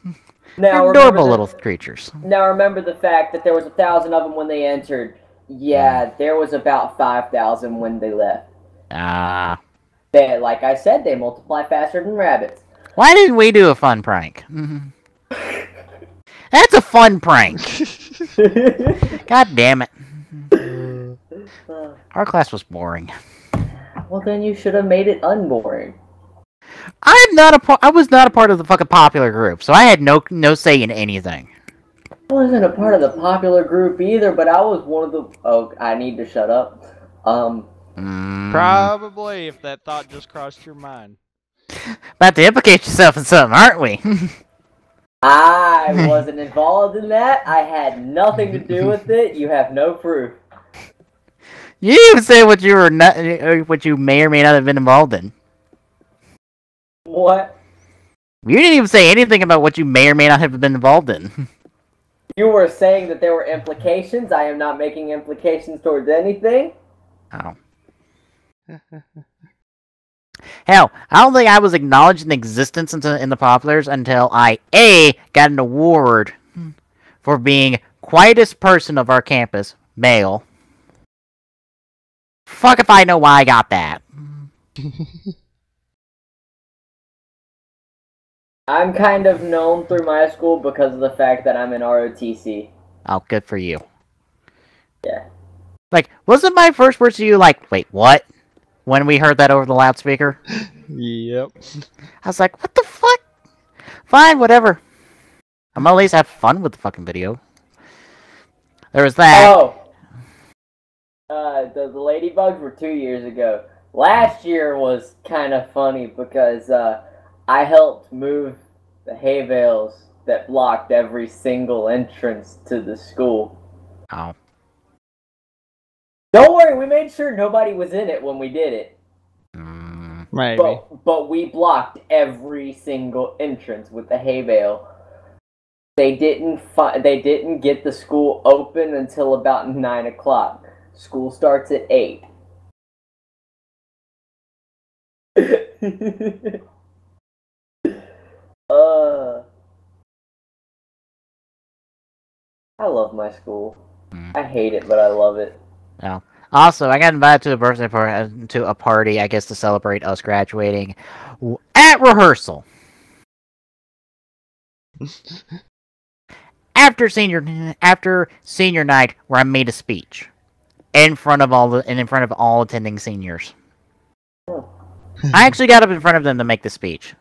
They're adorable little creatures. Now remember the fact that there was 1,000 of them when they entered. Yeah, there was about 5,000 when they left. Like I said, they multiply faster than rabbits. Why didn't we do a fun prank? That's a fun prank. God damn it. Our class was boring. Well, then you should have made it unboring. I was not a part of the fucking popular group, so I had no say in anything. I wasn't a part of the popular group either, but I was one of the... Oh, I need to shut up. Probably, if that thought just crossed your mind. About to implicate yourself in something, aren't we? I wasn't involved in that. I had nothing to do with it. You have no proof. You didn't even say what you were not, what you may or may not have been involved in. What? You didn't even say anything about what you may or may not have been involved in. You were saying that there were implications. I am not making implications towards anything. Oh. Hell, I don't think I was acknowledged in existence in the Populars until I, A, got an award for being quietest person of our campus, male. Fuck if I know why I got that. I'm kind of known through my school because of the fact that I'm in ROTC. Oh, good for you. Yeah. Like, wasn't my first words to you like, wait, what? When we heard that over the loudspeaker? Yep. I was like, what the fuck? Fine, whatever. I'm gonna at least have fun with the fucking video. There was that. Oh! The Ladybugs were 2 years ago. Last year was kind of funny because, I helped move the hay bales that blocked every single entrance to the school. Oh. Don't worry, we made sure nobody was in it when we did it. Maybe. But we blocked every single entrance with the hay bale. They didn't get the school open until about 9 o'clock. School starts at 8. I love my school. I hate it, but I love it. Oh. Also, I got invited to a birthday party, to a party, I guess, to celebrate us graduating at rehearsal. After senior night, where I made a speech in front of all attending seniors. I actually got up in front of them to make the speech.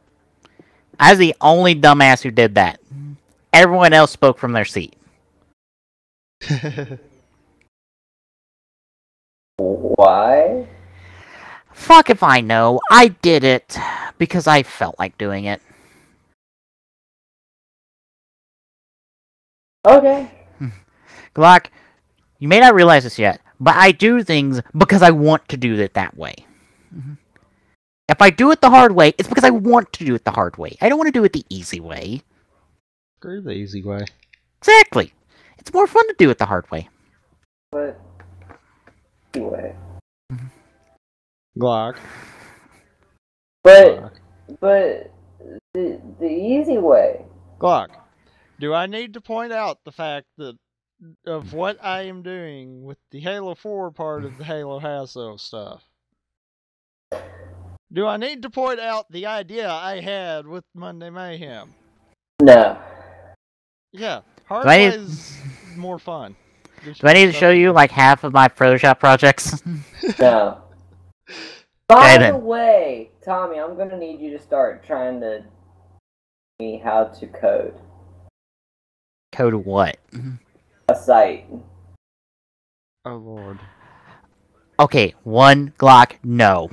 I was the only dumbass who did that. Everyone else spoke from their seat. Why? Fuck if I know. I did it because I felt like doing it. Okay. Glock, you may not realize this yet, but I do things because I want to do it that way. If I do it the hard way, it's because I want to do it the hard way. I don't want to do it the easy way. Screw the easy way. Exactly. It's more fun to do it the hard way. But anyway. Glock. But the easy way. Glock. Do I need to point out the fact that of what I am doing with the Halo 4 part of the Halo Hassle stuff? Do I need to point out the idea I had with Monday Mayhem? No. Yeah, hard way is more fun. Do I need to show you like half of my Photoshop projects? No. By the way, Tommy, I'm gonna need you to start trying to teach me how to code. Code what? A site. Oh Lord. Okay, one Glock, no.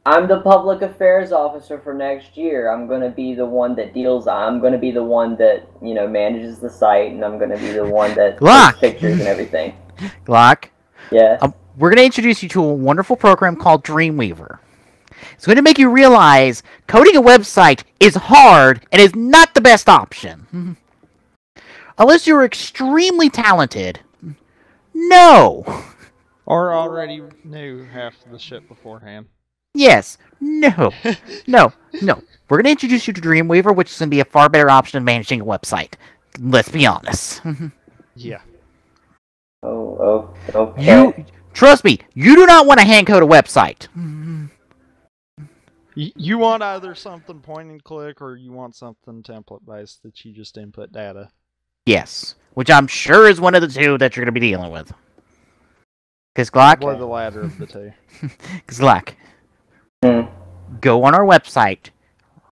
I'm the public affairs officer for next year. I'm gonna be the one that I'm gonna be the one that, manages the site, and I'm gonna be the one that takes pictures and everything. Glock? Yeah? We're gonna introduce you to a wonderful program called Dreamweaver. It's going to make you realize coding a website is hard and is not the best option. Unless you're extremely talented. No. Or already knew half the shit beforehand. Yes. No. No. We're going to introduce you to Dreamweaver, which is going to be a far better option than managing a website. Let's be honest. Yeah. Oh, okay. Trust me, you do not want to hand code a website. You want either something point and click or you want something template based that you just input data. Yes, which I'm sure is one of the two that you're going to be dealing with. Because Glock, Probably the latter of the two. because Glock, go on our website,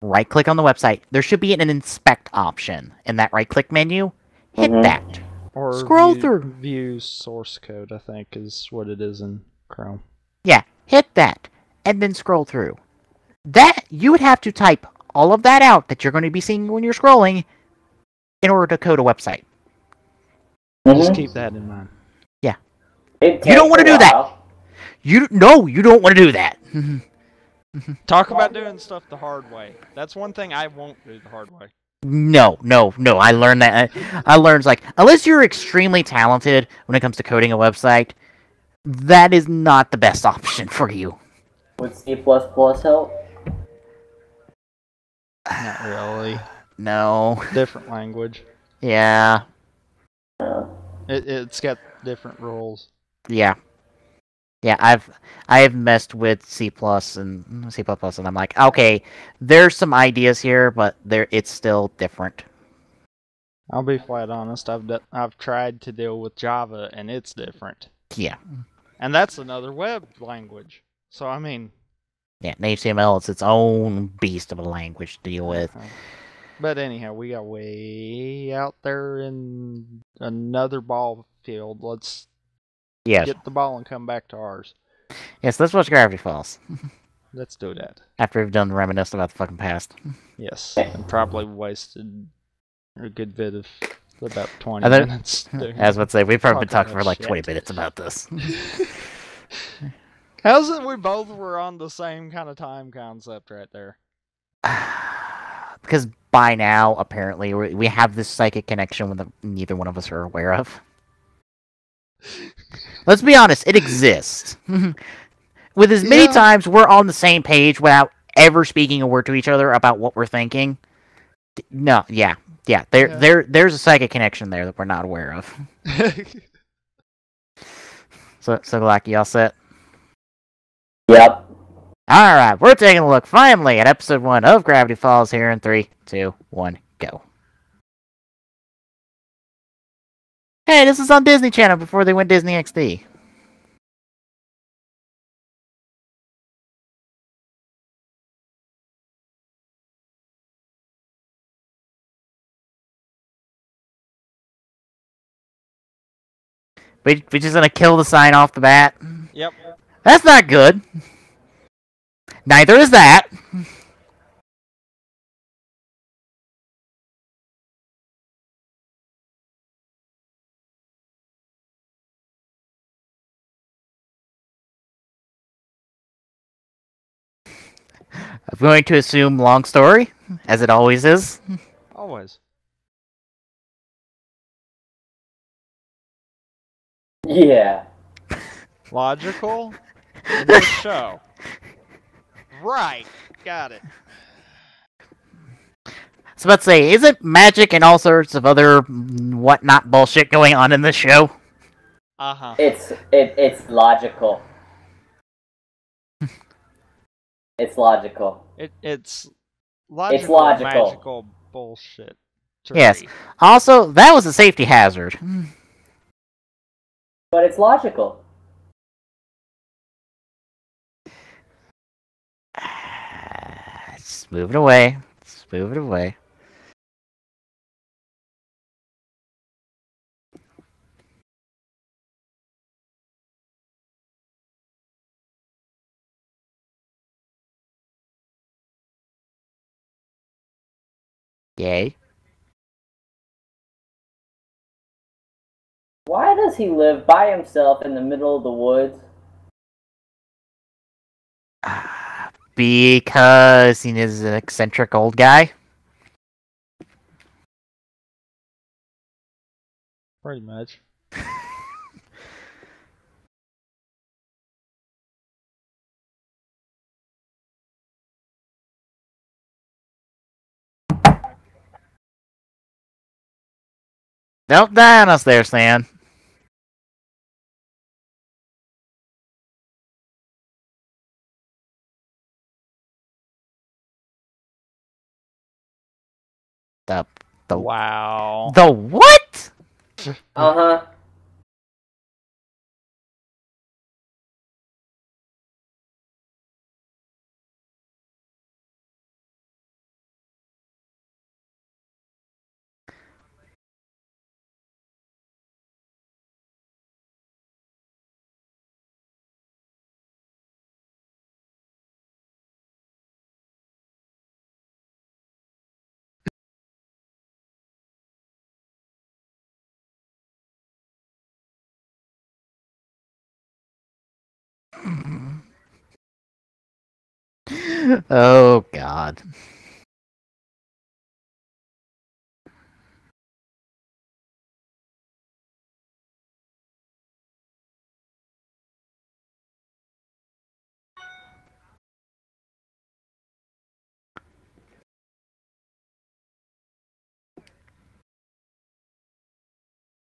right-click on the website. There should be an inspect option in that right-click menu. Hit that. Or Scroll through. View source code, I think, is what it is in Chrome. Yeah, hit that, and then scroll through. That you would have to type all of that out that you're going to be seeing when you're scrolling in order to code a website. Just keep that in mind. Yeah. You don't want to do that. You don't want to do that. Talk about doing stuff the hard way. That's one thing I won't do the hard way. No. I learned that. I learned, like, unless you're extremely talented when it comes to coding a website, that is not the best option for you. Would C++ help? Not really. No. Different language. Yeah. It's got different rules. Yeah. Yeah, I have messed with C++ and C++, and I'm like, okay, there's some ideas here, but it's still different. I'll be flat honest. I've tried to deal with Java, and it's different. Yeah. And that's another web language. So I mean. Yeah, HTML is its own beast of a language to deal with. But anyhow, we got way out there in another ball field. Let's get the ball and come back to ours. Yes, let's watch Gravity Falls. Let's do that. After we've done reminisce about the fucking past. Yes, and probably wasted a good bit of about 20 minutes. I was about to say, we've probably been talking for like 20 minutes about this. How's it we both were on the same kind of time concept right there? Because by now, apparently, we have this psychic connection that neither one of us are aware of. Let's be honest, it exists. With as many times we're on the same page without ever speaking a word to each other about what we're thinking. No, yeah. There's a psychic connection there that we're not aware of. So Glocky, all set? Yep. Alright, we're taking a look finally at episode 1 of Gravity Falls here in 3, 2, 1, go. Hey, this is on Disney Channel before they went Disney XD. We just gonna kill the sign off the bat? Yep. That's not good. Neither is that. I'm going to assume long story, as it always is. Always. Yeah. Logical in this show. Right. Got it. I was about to say, isn't magic and all sorts of other whatnot bullshit going on in this show? Uh-huh. It's logical. It's logical. It's logical. It's logical. Magical bullshit. Yes. Also, that was a safety hazard. But it's logical. Just move it away. Just move it away. Yay. Why does he live by himself in the middle of the woods? Because he is an eccentric old guy. Pretty much. Don't die on us there, Stan. The the Wow. the what? Uh-huh. Oh God.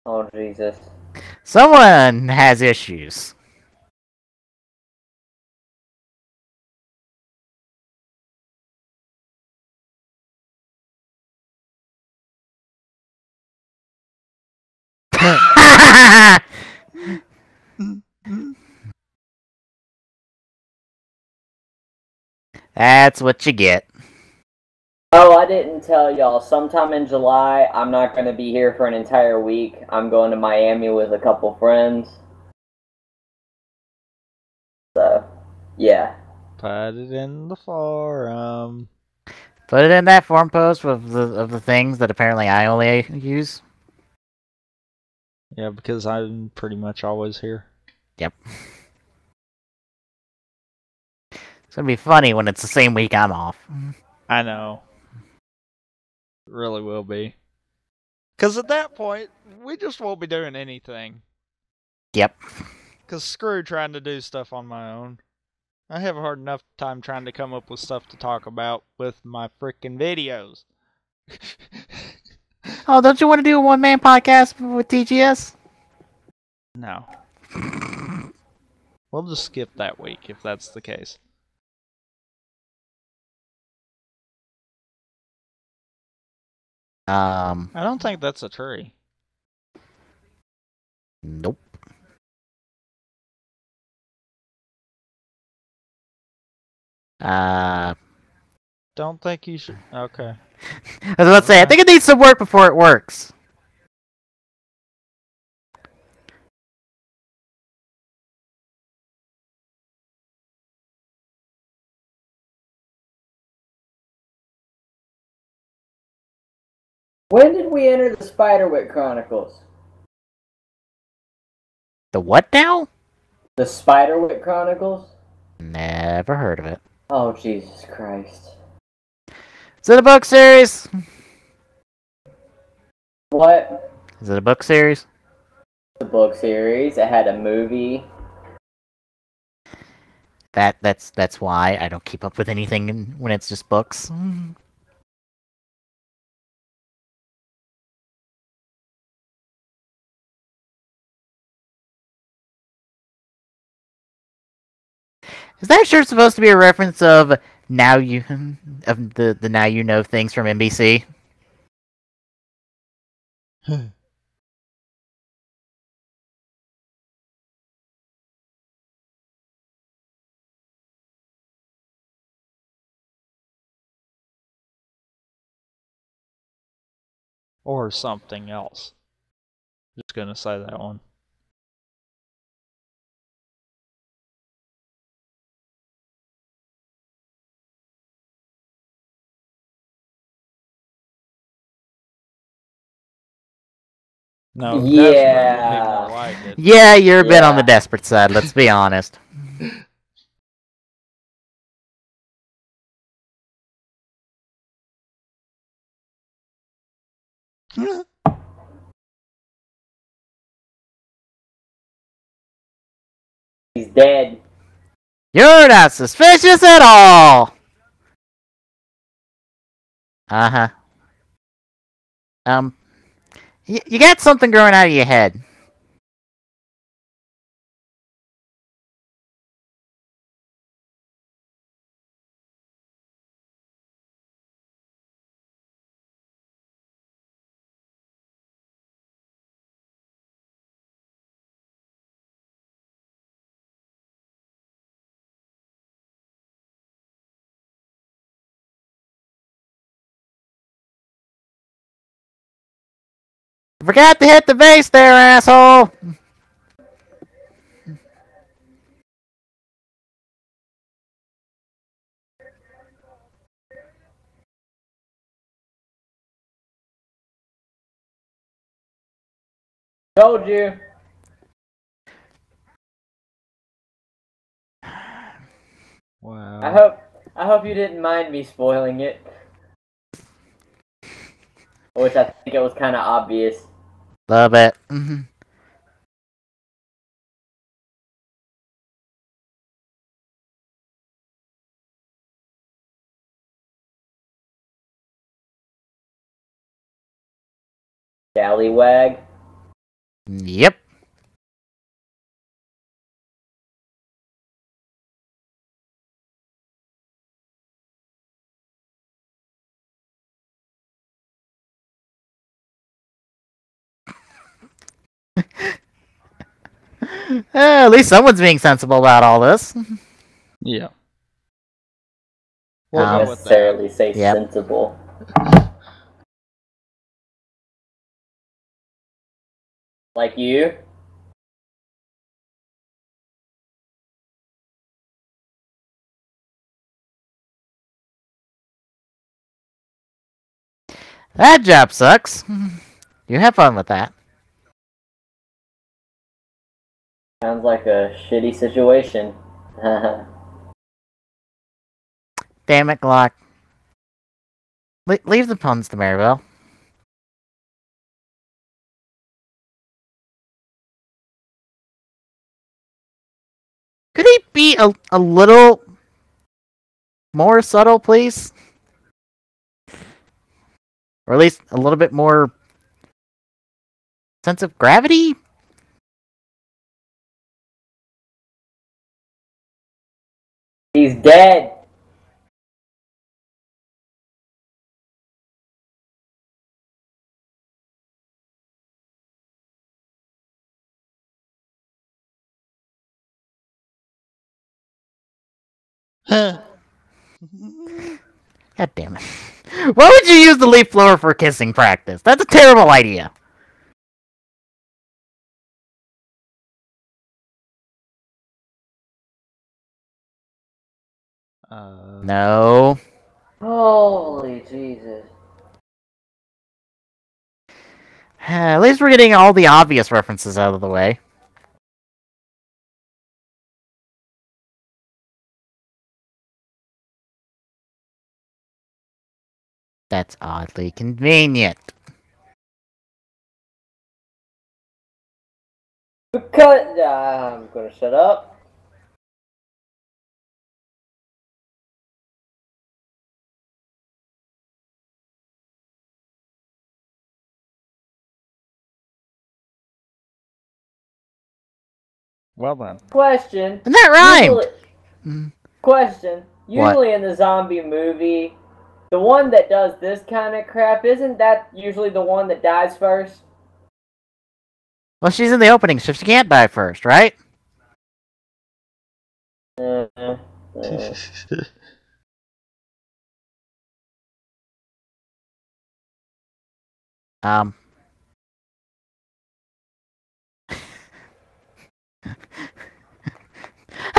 Oh, Jesus. Someone has issues. That's what you get. Oh, I didn't tell y'all. Sometime in July, I'm not going to be here for an entire week. I'm going to Miami with a couple friends. So, yeah. Put it in the forum. Put it in that forum post of the things that apparently I only use. Yeah, because I'm pretty much always here. Yep. It's gonna be funny when it's the same week I'm off. I know. It really will be. Because at that point, we just won't be doing anything. Yep. Because screw trying to do stuff on my own. I have a hard enough time trying to come up with stuff to talk about with my freaking videos. Oh, don't you want to do a one-man podcast with TGS? No. We'll just skip that week if that's the case. I don't think that's a tree. Nope. Don't think you should. Okay. I was about to say, I think it needs some work before it works. When did we enter the Spiderwick Chronicles? The what now? The Spiderwick Chronicles? Never heard of it. Oh, Jesus Christ. Is it a book series? What? Is it a book series? The book series. It had a movie. That's why I don't keep up with anything when it's just books. Is that sure supposed to be a reference of now you of the now you know things from NBC? Or something else. Just gonna say that one. No, Yeah. definitely more like it. Yeah, you're a bit on the Yeah. desperate side. Let's be honest. He's dead. You're not suspicious at all. Uh-huh. You got something growing out of your head. Forgot to hit the base there, asshole! Told you. Wow. I hope you didn't mind me spoiling it. Which I think it was kind of obvious. Love it. Scallywag. Yep. At least someone's being sensible about all this. Yeah. Wouldn't necessarily say Yep. sensible. Like you? That job sucks. You have fun with that. Sounds like a shitty situation. Damn it, Glock. Leave the puns to Maribel. Could he be a little more subtle, please? Or at least a little bit more sense of gravity? He's dead. God damn it. Why would you use the leaf blower for kissing practice? That's a terrible idea. No. Holy Jesus. At least we're getting all the obvious references out of the way. That's oddly convenient. Because I'm gonna shut up. Well then. Question. And that rhymed! Question. What? Usually in the zombie movie, the one that does this kind of crap, isn't that usually the one that dies first? Well, she's in the opening, so she can't die first, right? How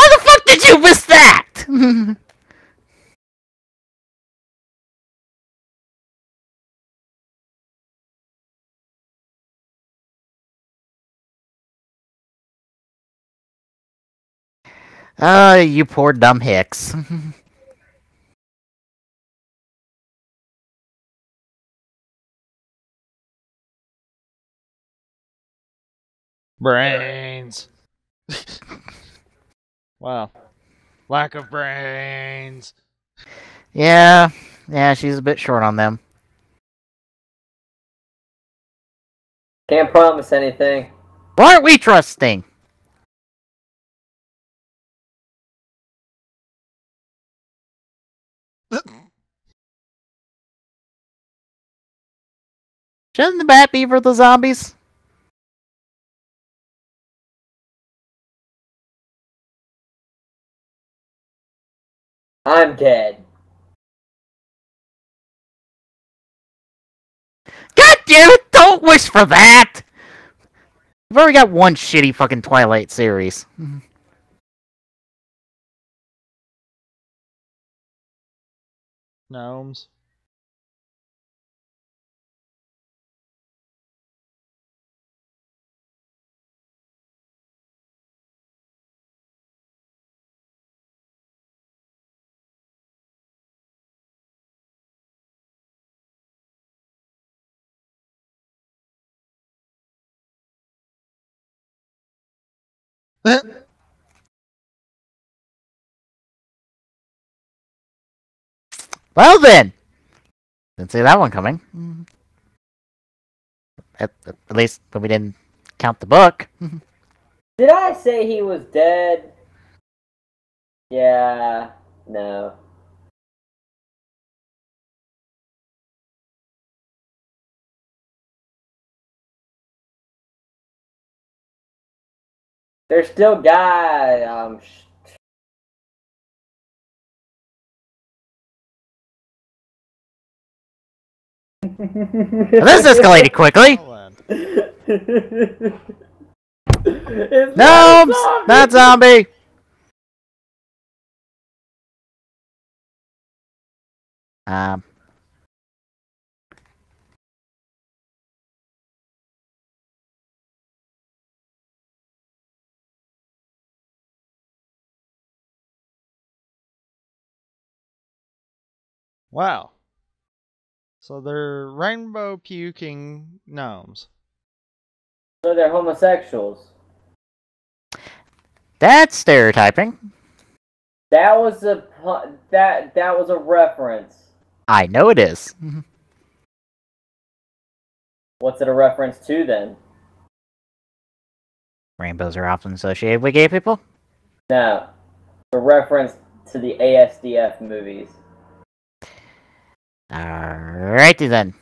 the fuck did you miss that? You poor dumb hicks. Brains. Wow. Lack of brains. Yeah, she's a bit short on them. Can't promise anything. Why aren't we trusting? Shouldn't the bat be for the zombies? I'm dead. God damn it! Don't Don't wish for that! We've already got one shitty fucking Twilight series. Gnomes. Well then! Didn't see that one coming. At least when we didn't count the book. Did I say he was dead? Yeah, no. There's still guy. This escalated quickly. Gnomes! Not zombie! Wow. So they're rainbow puking gnomes. So they're homosexuals. That's stereotyping. That was that was a reference. I know it is. What's it a reference to then? Rainbows are often associated with gay people? No. A reference to the ASDF movies. Alrighty then.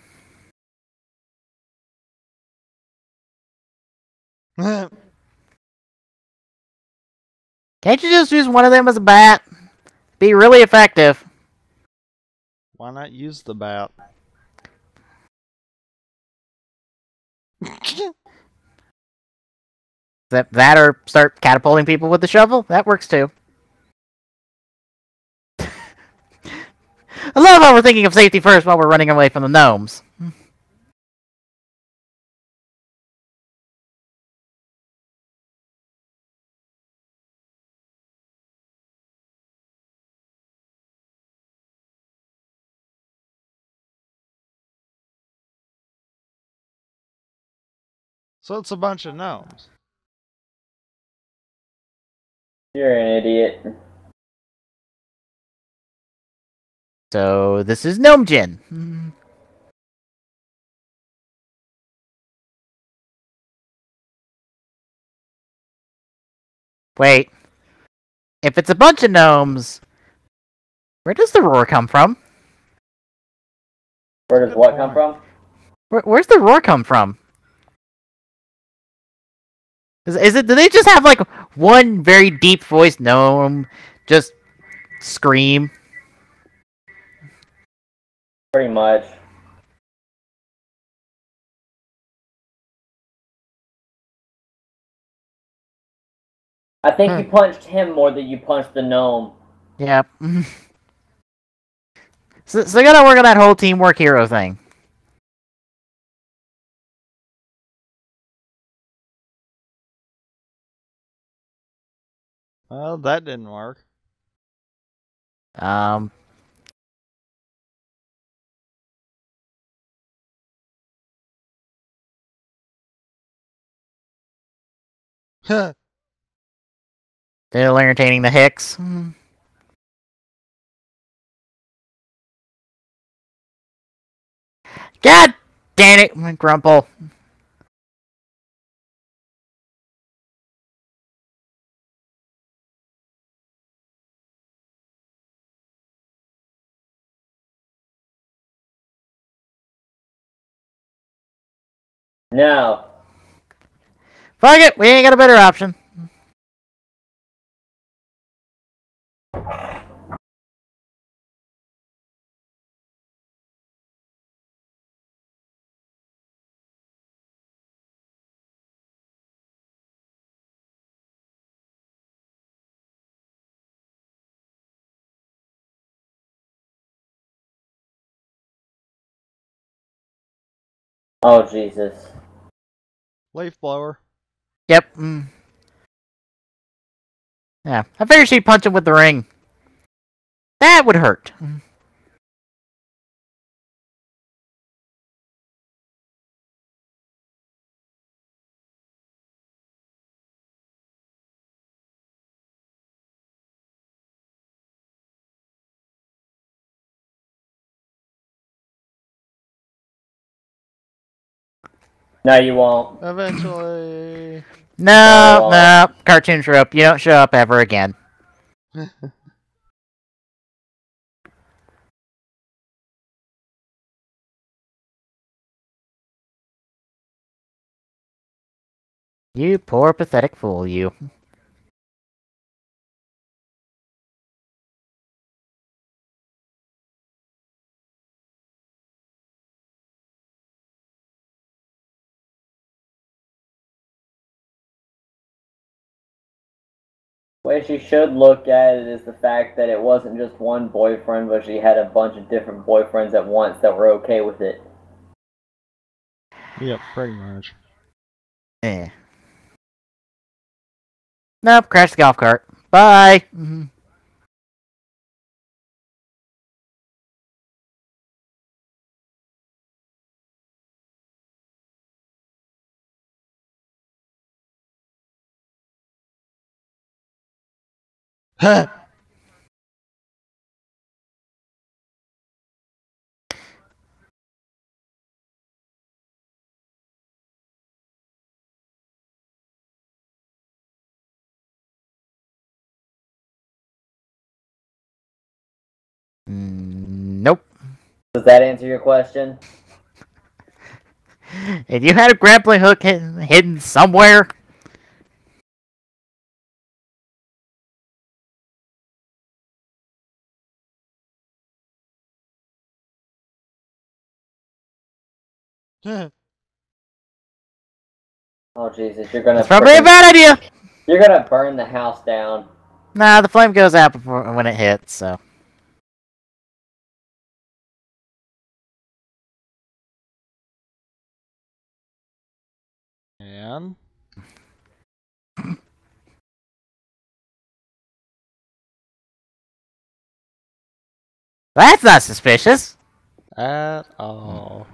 Can't you just use one of them as a bat? Be really effective. Why not use the bat? That or start catapulting people with the shovel? That works too. I love how we're thinking of safety first while we're running away from the gnomes. So it's a bunch of gnomes. You're an idiot. So this is Gnome Jin. Wait. If it's a bunch of gnomes, where does the roar come from? Where does what come from? Where's the roar come from? Is it? Do they just have like one very deep voiced gnome just scream? Pretty much. I think you punched him more than you punched the gnome. Yeah. So they gotta work on that whole teamwork hero thing. Well, that didn't work. Still entertaining the Hicks. God damn it, Grumple. No. Fuck it, we ain't got a better option. Oh, Jesus. Leaf blower. Yep. Yeah, I figured she'd punch him with the ring. That would hurt. No, you won't. Eventually. No. Cartoon trope. You don't show up ever again. You poor pathetic fool, you. The way she should look at it is the fact that it wasn't just one boyfriend, but she had a bunch of different boyfriends at once that were okay with it. Yep, pretty much. Eh. Nope, crash the golf cart. Bye! Nope. Does that answer your question? If you had a grappling hook hidden somewhere... Oh, Jesus, you're gonna... It's probably a bad idea! You're gonna burn the house down. Nah, the flame goes out before when it hits, so... And? That's not suspicious! At all.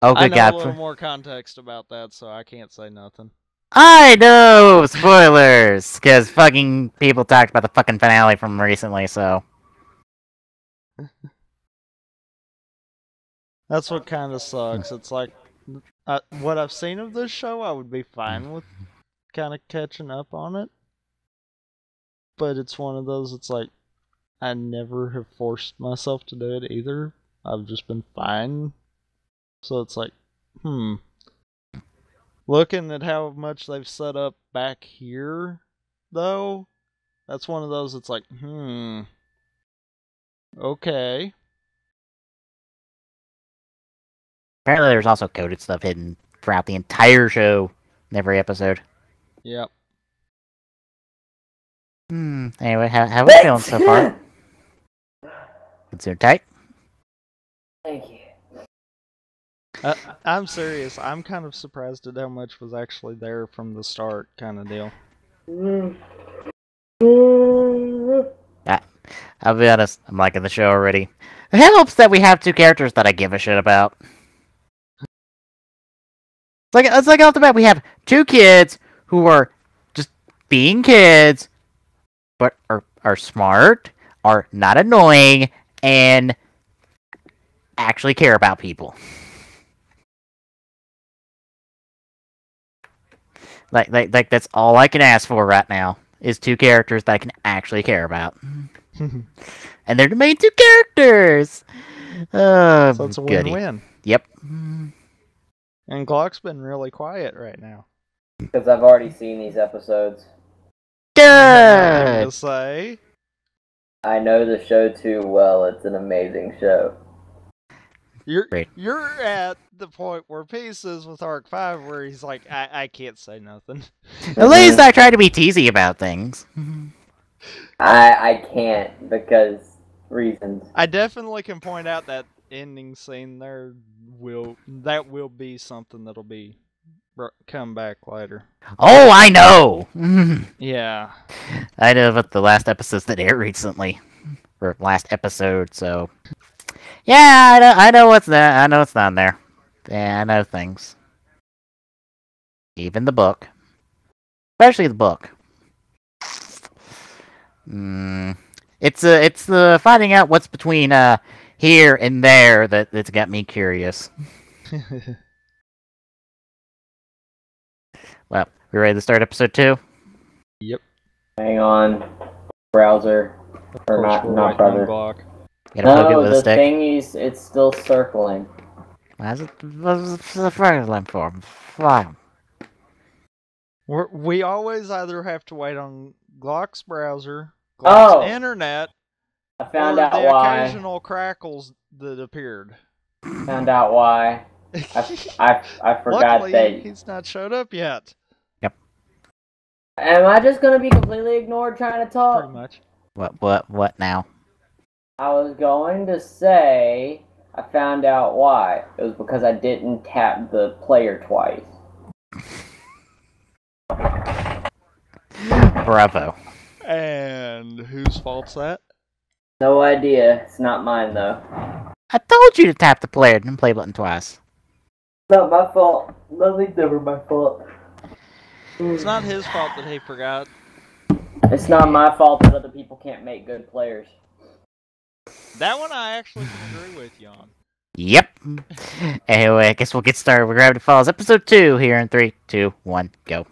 Oh, I good know God. a little more context about that, so I can't say nothing. I know! Spoilers! Because fucking people talked about the fucking finale from recently, so... That's what kind of sucks. It's like, what I've seen of this show, I would be fine with kind of catching up on it. But it's one of those, it's like, I never have forced myself to do it either. I've just been fine. So it's like, Looking at how much they've set up back here, though, that's one of those, it's like, okay. Apparently there's also coded stuff hidden throughout the entire show in every episode. Yep. Anyway, how we feeling so far? Consider tight. Thank you. I'm serious. I'm kind of surprised at how much was actually there from the start, kind of deal. I'll be honest, I'm liking the show already. It helps that we have two characters that I give a shit about. It's like off the bat, we have two kids who are just being kids, but are smart, are not annoying, and actually care about people. Like that's all I can ask for right now is two characters that I can actually care about. And they're the main two characters! So it's a win-win. Yep. And Glock's been really quiet right now. Because I've already seen these episodes. Good! To say. I know the show too well. It's an amazing show. You're at the point where Peace is with Arc 5 where he's like, I can't say nothing. At least I try to be teasy about things. I can't because reasons. I definitely can point out that ending scene there will be something that'll be come back later. Oh, I know. Yeah. I know about the last episodes that aired recently, or last episode. So, yeah, I know what's there. I know what's not there. Yeah, I know things. Even the book, especially the book. It's the finding out what's between here and there that's got me curious. Well, we ready to start episode 2? Yep. Hang on, browser. Or not browser. Block. No, the thingies, it's still circling. What's the first line for? Fine. We always either have to wait on Glock's browser, Glock's internet, I found or out the why. occasional crackles that appeared. Found out why. I forgot Luckily, that he's not showed up yet. Yep. Am I just gonna be completely ignored trying to talk? Pretty much. What now? I was going to say I found out why. It was because I didn't tap the player twice. Bravo. And whose fault's that? No idea. It's not mine though. I told you to tap the player and play button twice. Not my fault. Nothing's ever my fault. It's not his fault that he forgot. It's not my fault that other people can't make good players. That one I actually can agree with you on. Yep. Anyway, I guess we'll get started with Gravity Falls episode 2 here in 3, 2, 1, go.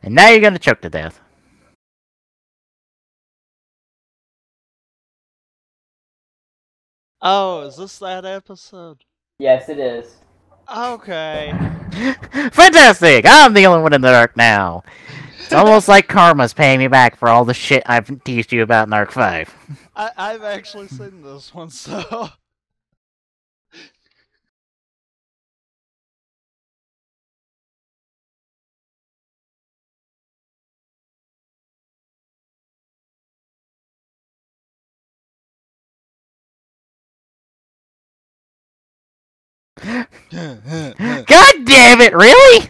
And now you're gonna choke to death. Oh, is this that episode? Yes, it is. Okay. Fantastic! I'm the only one in the dark now. It's almost like karma's paying me back for all the shit I've teased you about in Arc 5. I've actually seen this one, so... God damn it, really?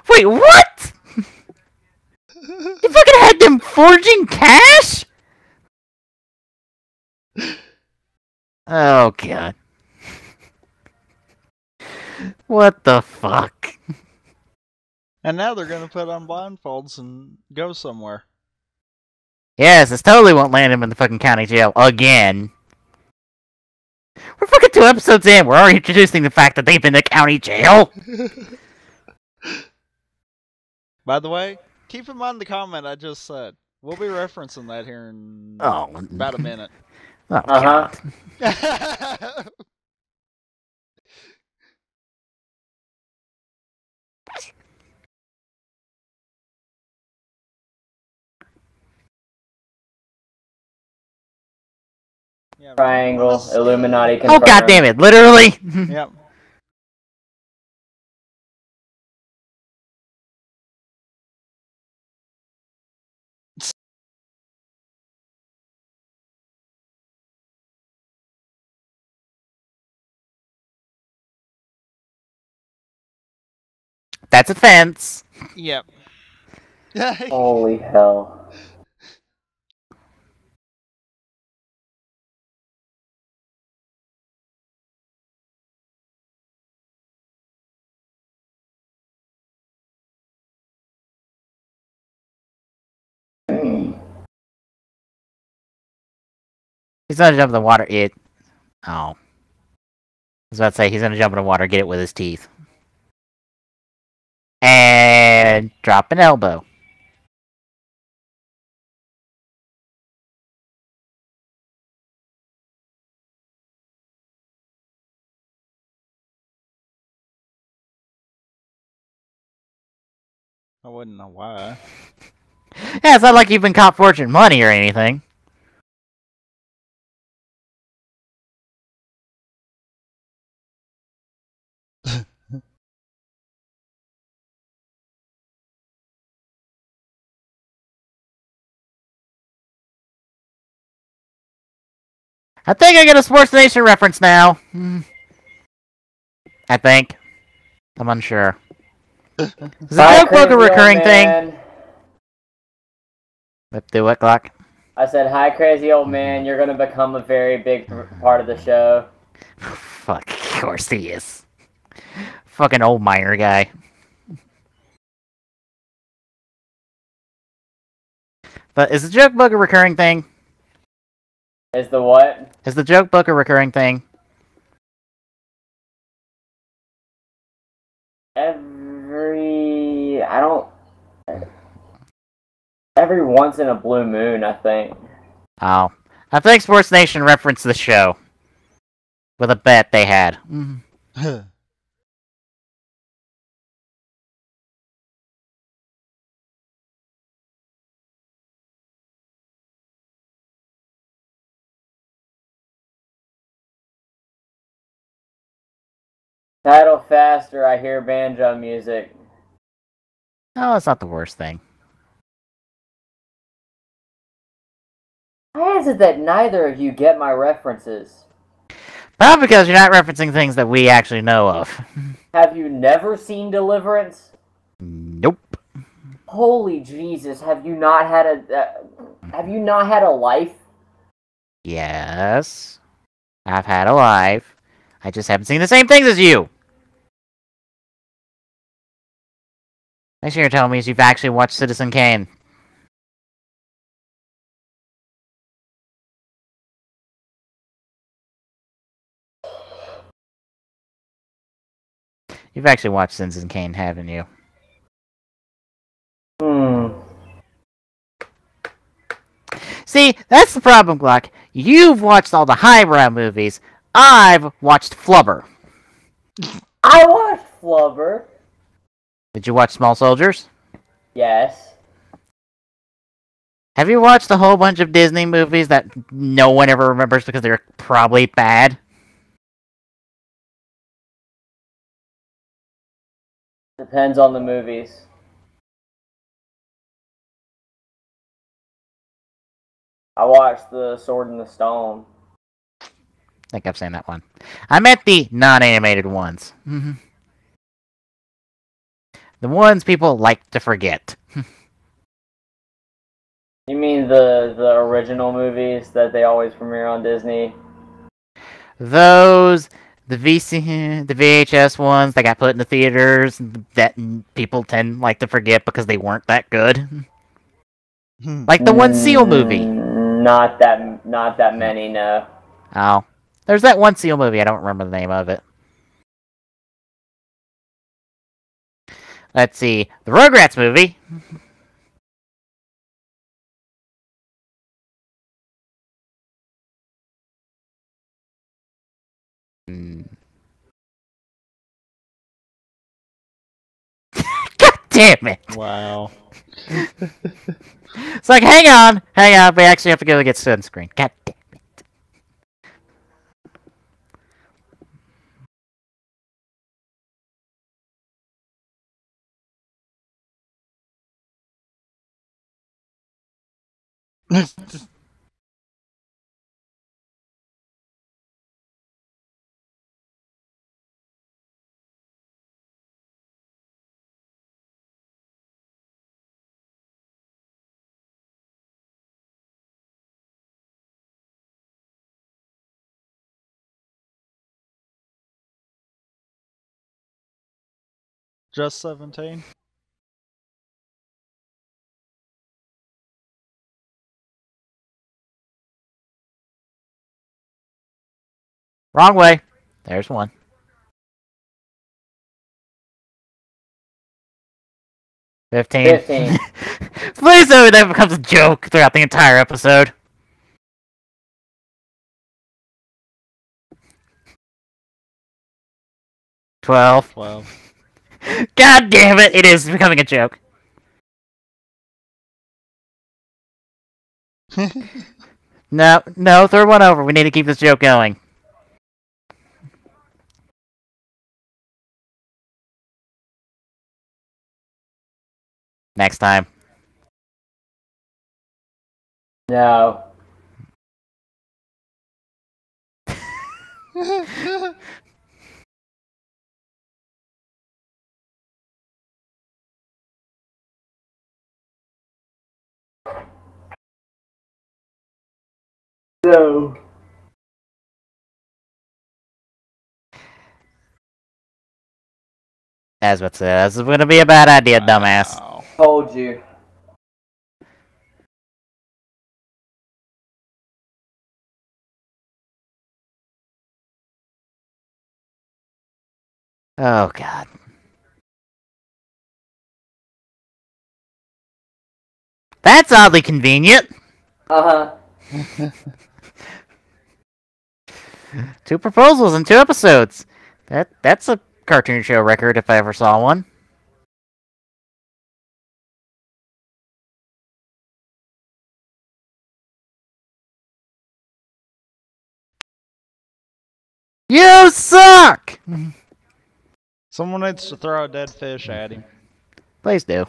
Wait, what? You fucking had them forging cash? Oh, God. What the fuck? And now they're gonna put on blindfolds and go somewhere. Yes, this totally won't land him in the fucking county jail again. We're fucking 2 episodes in. We're already introducing the fact that they've been in the county jail. By the way, keep in mind the comment I just said. We'll be referencing that here in about a minute. Oh, God. Yeah, Triangle, Illuminati confirmed. Oh, God damn it, literally? Yep. That's a fence. Yep. Holy hell. He's gonna jump in the water. Oh. I was about to say, he's gonna jump in the water, get it with his teeth. And drop an elbow. I wouldn't know why. Yeah, it's not like you've been caught forging money or anything. I think I get a Sports Nation reference now. I think. I'm unsure. Is the joke book a recurring thing? Do what, Glock? I said, hi, crazy old man. You're going to become a very big part of the show. Fuck, of course he is. Fucking old miner guy. But is the joke book a recurring thing? Is the what? Is the joke book a recurring thing? Every once in a blue moon, I think. Oh. I think Sports Nation referenced the show. With a bet they had. Paddle faster, I hear banjo music. Oh, it's not the worst thing. Why is it that neither of you get my references? Probably because you're not referencing things that we actually know of. Have you never seen Deliverance? Nope. Holy Jesus, have you not had a life? Yes. I've had a life. I just haven't seen the same things as you. Next thing you're telling me is you've actually watched Citizen Kane. You've actually watched Citizen Kane, haven't you? See, that's the problem, Glock. You've watched all the highbrow movies. I've watched Flubber. I watched Flubber. Did you watch Small Soldiers? Yes. Have you watched a whole bunch of Disney movies that no one ever remembers because they're probably bad? Depends on the movies. I watched The Sword and the Stone. I think I've seen that one. I meant the non-animated ones. The ones people like to forget. You mean the original movies that they always premiere on Disney? Those, the VHS ones that got put in the theaters that people like to forget because they weren't that good. Like the one Seal movie. Not that many, no. Oh. There's that one Seal movie, I don't remember the name of it. Let's see. The Rugrats movie. God damn it! Wow. It's like, hang on, we actually have to go get sunscreen. God damn it. Just 17? Wrong way. There's one. 15. Please tell me that becomes a joke throughout the entire episode. $12. God damn it, it is becoming a joke. No, no, throw one over. We need to keep this joke going. Next time. No. No. As what says, this is gonna be a bad idea, dumbass. Wow. Told you. Oh god. That's oddly convenient. Uh-huh. 2 proposals in 2 episodes. That's a cartoon show record if I ever saw one. You suck! Someone needs to throw a dead fish at him. Please do.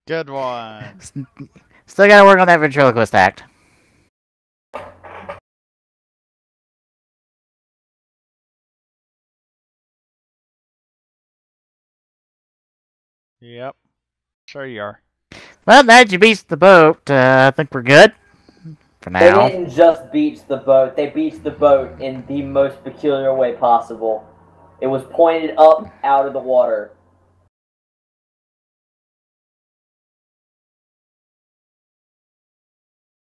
Good one. Still gotta work on that ventriloquist act. Yep. Sure you are. Well, now that you beat the boat, I think we're good. For They now. didn't just beach the boat. They beached the boat in the most peculiar way possible. It was pointed up out of the water.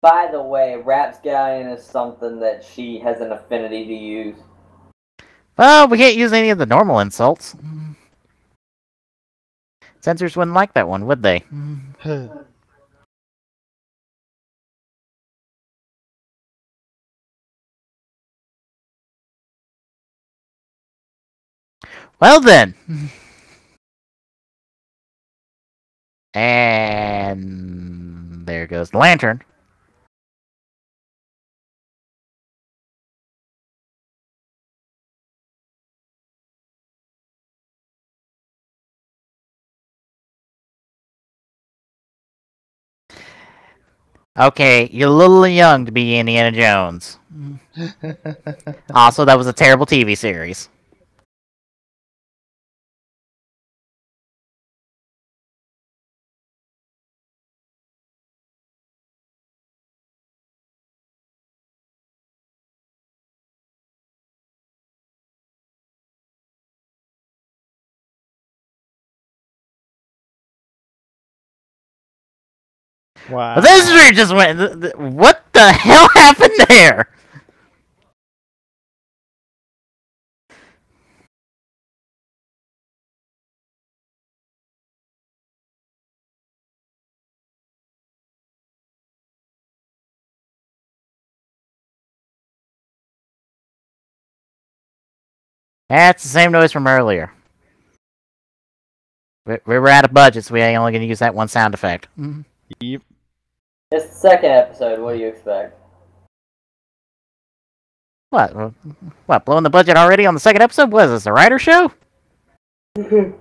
By the way, Rapscallion is something that she has an affinity to use. Well, we can't use any of the normal insults. Censors wouldn't like that one, would they? Well then. And there goes the lantern. Okay, you're a little young to be Indiana Jones. Also, that was a terrible TV series. Wow. But this stream just went. What the hell happened there? That's the same noise from earlier. We were out of budget, so we ain't only going to use that one sound effect. Yep. It's the second episode. What do you expect? What? What? Blowing the budget already on the second episode? What is this, a writer show? That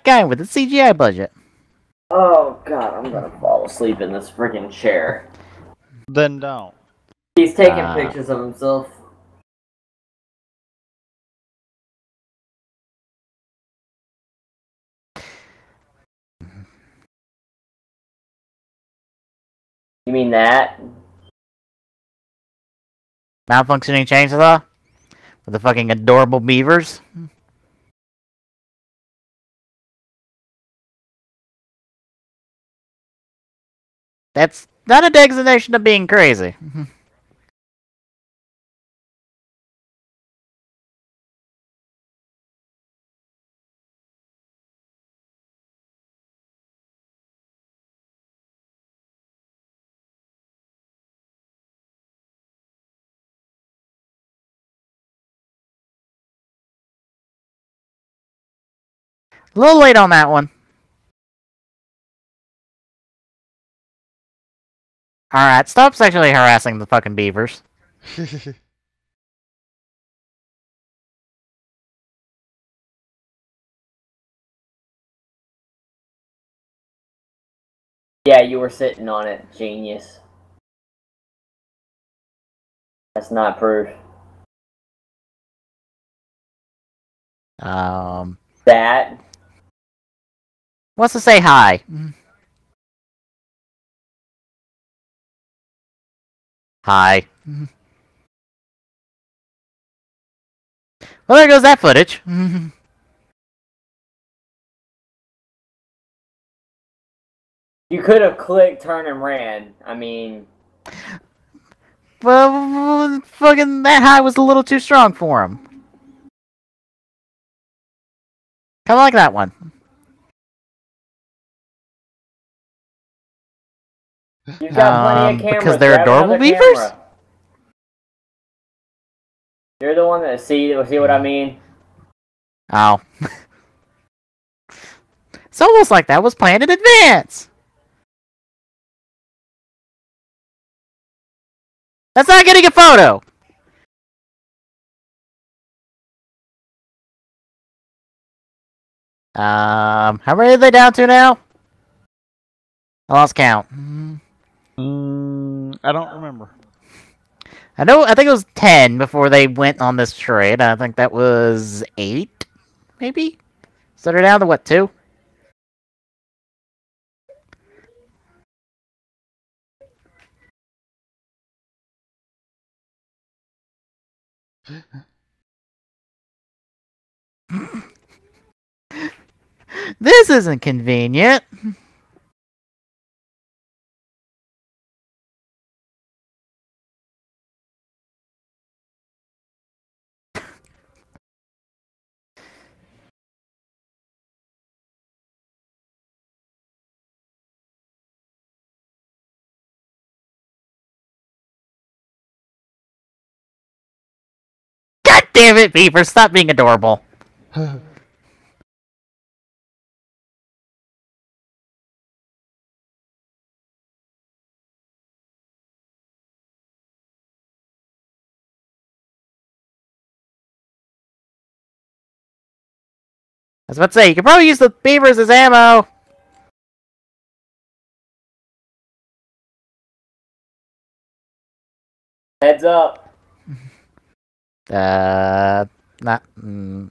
guy with the CGI budget. Oh god, I'm gonna fall asleep in this freaking chair. Then don't. He's taking pictures of himself. You mean that? Malfunctioning chainsaw? With the fucking adorable beavers? That's not a designation of being crazy. A little late on that one. Alright, stop sexually harassing the fucking beavers. Yeah, you were sitting on it, genius. That's not proof. That. Wants to say hi. Hi. Well, there goes that footage. You could have clicked, turn, and ran. I mean... Well, fucking that high was a little too strong for him. Kinda like that one. You've got plenty of cameras. Because they're Grab adorable another beavers? camera. You're the one that see what I mean? Oh. It's almost like that was planned in advance! That's not getting a photo! How many are they down to now? I lost count. I don't remember. I think it was 10 before they went on this trade. I think that was 8, maybe? So they're down to what, 2? This isn't convenient. God damn it, Beaver, stop being adorable. I was about to say, you could probably use the beavers as ammo. Heads up. Not. I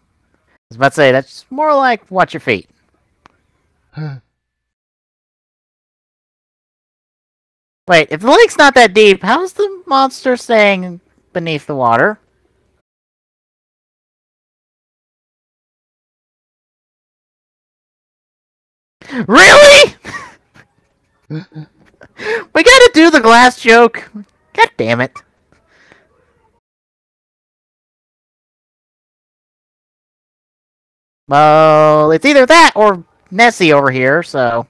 was about to say, that's more like watch your feet. Wait, if the lake's not that deep, how's the monster staying beneath the water? Really? We gotta do the glass joke. God damn it. Well, it's either that or Nessie over here, so...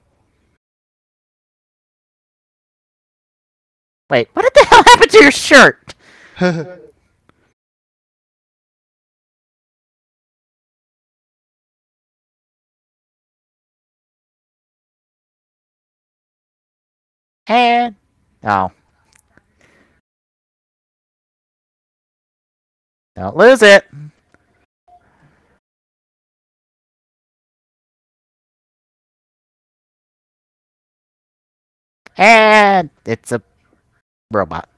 Wait, what the hell happened to your shirt? And... Oh. Don't lose it. And it's a robot.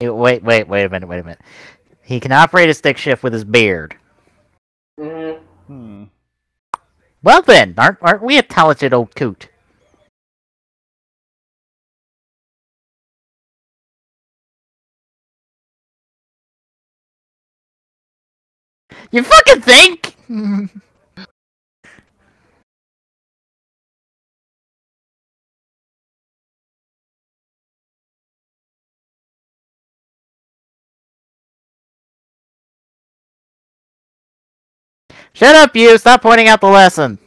Wait a minute. He can operate a stick shift with his beard. Mm-hmm. Well then, aren't we a talented old coot? You fucking think? Shut up, you! Stop pointing out the lesson!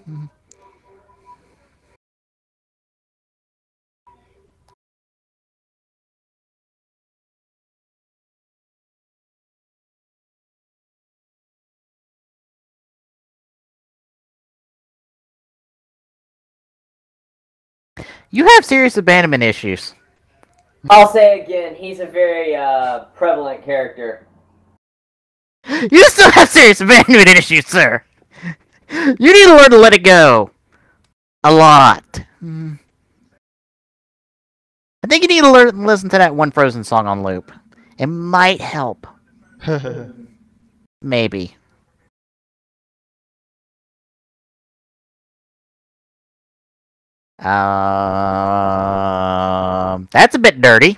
You have serious abandonment issues. I'll say again, he's a very prevalent character. You still have serious abandonment issues, sir! You need to learn to let it go. A lot. I think you need to listen to that one Frozen song on loop. It might help. Maybe. That's a bit dirty.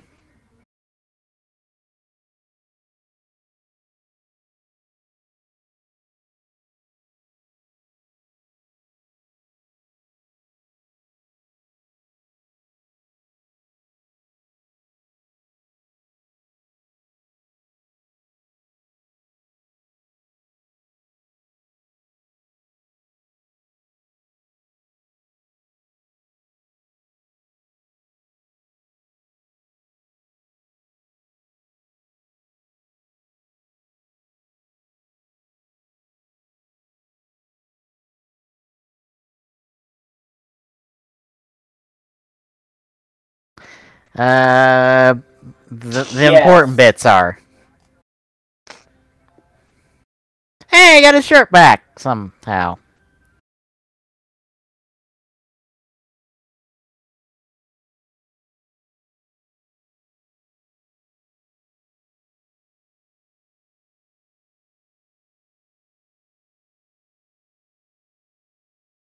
The important bits are. Hey, I got his shirt back somehow.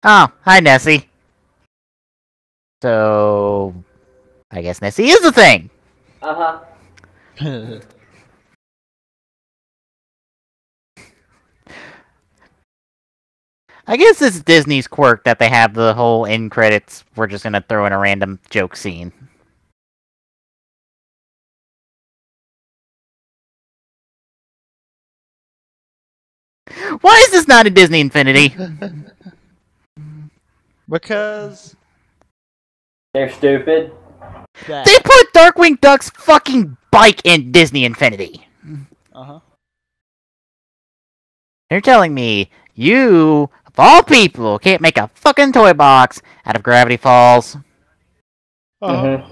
Oh, hi, Nessie. So, I guess Nessie is the thing. Uh-huh. I guess it's Disney's quirk that they have the whole end credits. We're just gonna throw in a random joke scene. Why is this not in Disney Infinity? Because they're stupid. They put Darkwing Duck's fucking bike in Disney Infinity. Uh-huh. You're telling me you, of all people, can't make a fucking toy box out of Gravity Falls? Uh-huh.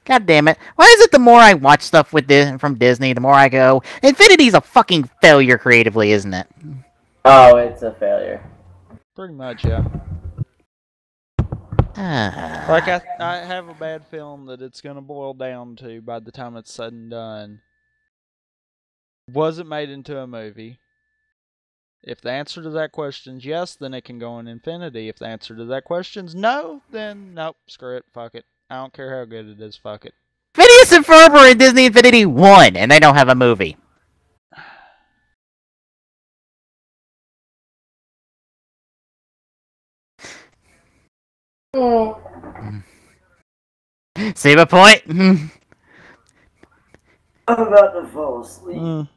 God damn it. Why is it the more I watch stuff from Disney, the more I go, Infinity's a fucking failure creatively, isn't it? Oh, it's a failure. Pretty much, yeah. Like, I have a bad feeling that it's going to boil down to, by the time it's said and done, was it made into a movie? If the answer to that question is yes, then it can go in Infinity. If the answer to that question is no, then nope, screw it, fuck it. I don't care how good it is, fuck it. Phineas and Ferb are in Disney Infinity 1, and they don't have a movie. See my point? I'm about to fall asleep.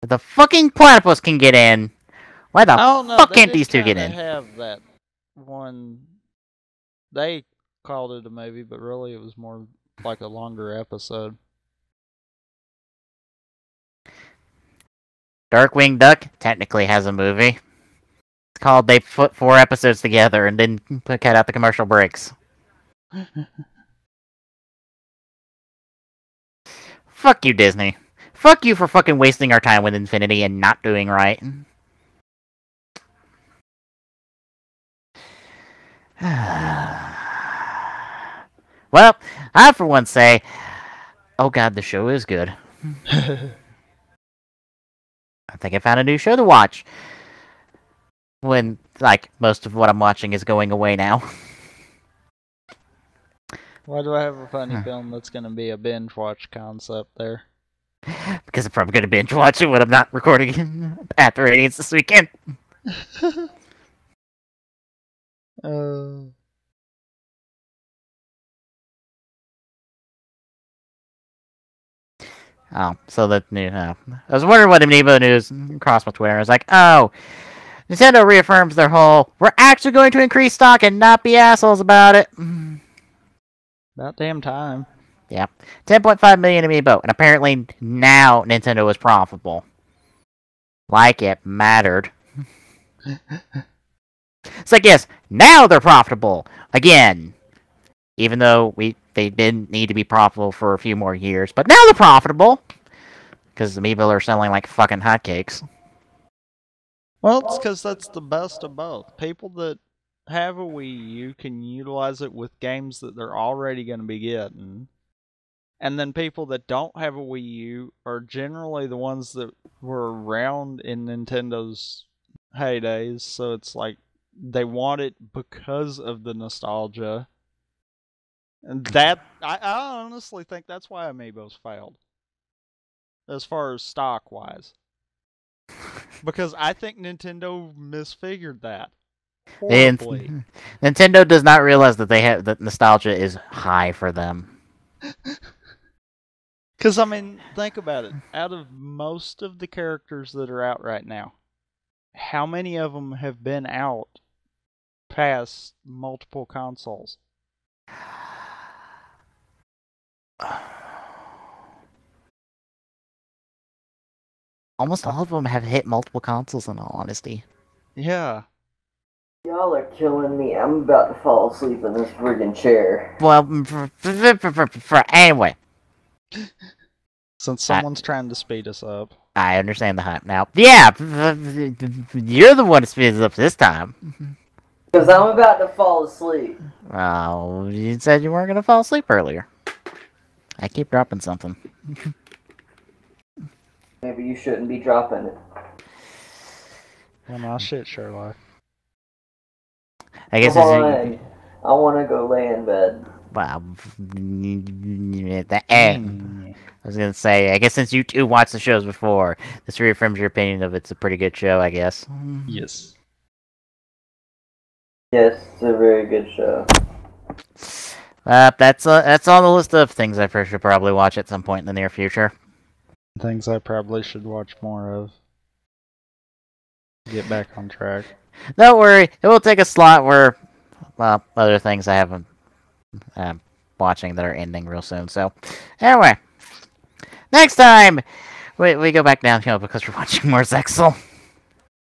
The fucking platypus can get in. Why the fuck can't these two get in? They have that one. They called it a movie, but really it was more like a longer episode. Darkwing Duck technically has a movie. It's called They Put 4 Episodes Together and then cut out the commercial breaks. Fuck you, Disney. Fuck you for fucking wasting our time with Infinity and not doing right. Well, I for one say, oh god, the show is good. I think I found a new show to watch. When, like, most of what I'm watching is going away now. Why do I have a funny feeling that's going to be a binge watch concept there? Because I'm probably going to binge watch it when I'm not recording at the Radiance this weekend. Oh, so the new. I was wondering what Amiibo news crossed my Twitter. I was like, oh, Nintendo reaffirms their whole, we're actually going to increase stock and not be assholes about it. About damn time. Yeah. 10.5 million Amiibo, and apparently now Nintendo is profitable. Like it mattered. It's like, yes, now they're profitable. Again. Even though they didn't need to be profitable for a few more years. But now they're profitable. Because Amiibo are selling like fucking hotcakes. Well, it's because that's the best of both. People that have a Wii U can utilize it with games that they're already going to be getting. And then people that don't have a Wii U are generally the ones that were around in Nintendo's heydays. So it's like they want it because of the nostalgia. And that, I honestly think that's why Amiibos failed. As far as stock-wise. Because I think Nintendo misfigured that. Horribly. Nintendo does not realize that that nostalgia is high for them. Because, I mean, think about it. Out of most of the characters that are out right now, how many of them have been out past multiple consoles? Almost all of them have hit multiple consoles, in all honesty. Yeah. Y'all are killing me. I'm about to fall asleep in this friggin' chair. Well, anyway. Since someone's trying to speed us up. I understand the hype now. Yeah, you're the one who speeds up this time. Because I'm about to fall asleep. Oh, you said you weren't going to fall asleep earlier. I keep dropping something. Maybe you shouldn't be dropping it. Well, no shit, Sherlock. I guess I want to go lay in bed. Wow. I was going to say, I guess since you two watched the shows before, this reaffirms your opinion of it's a pretty good show, I guess. Yes. Yes, it's a very good show. That's on the list of things I should probably watch at some point in the near future. Things I probably should watch more of. Get back on track. Don't worry, it will take a slot where, well, other things I haven't watching that are ending real soon. So, anyway, next time we go back downhill because we're watching more Zexal.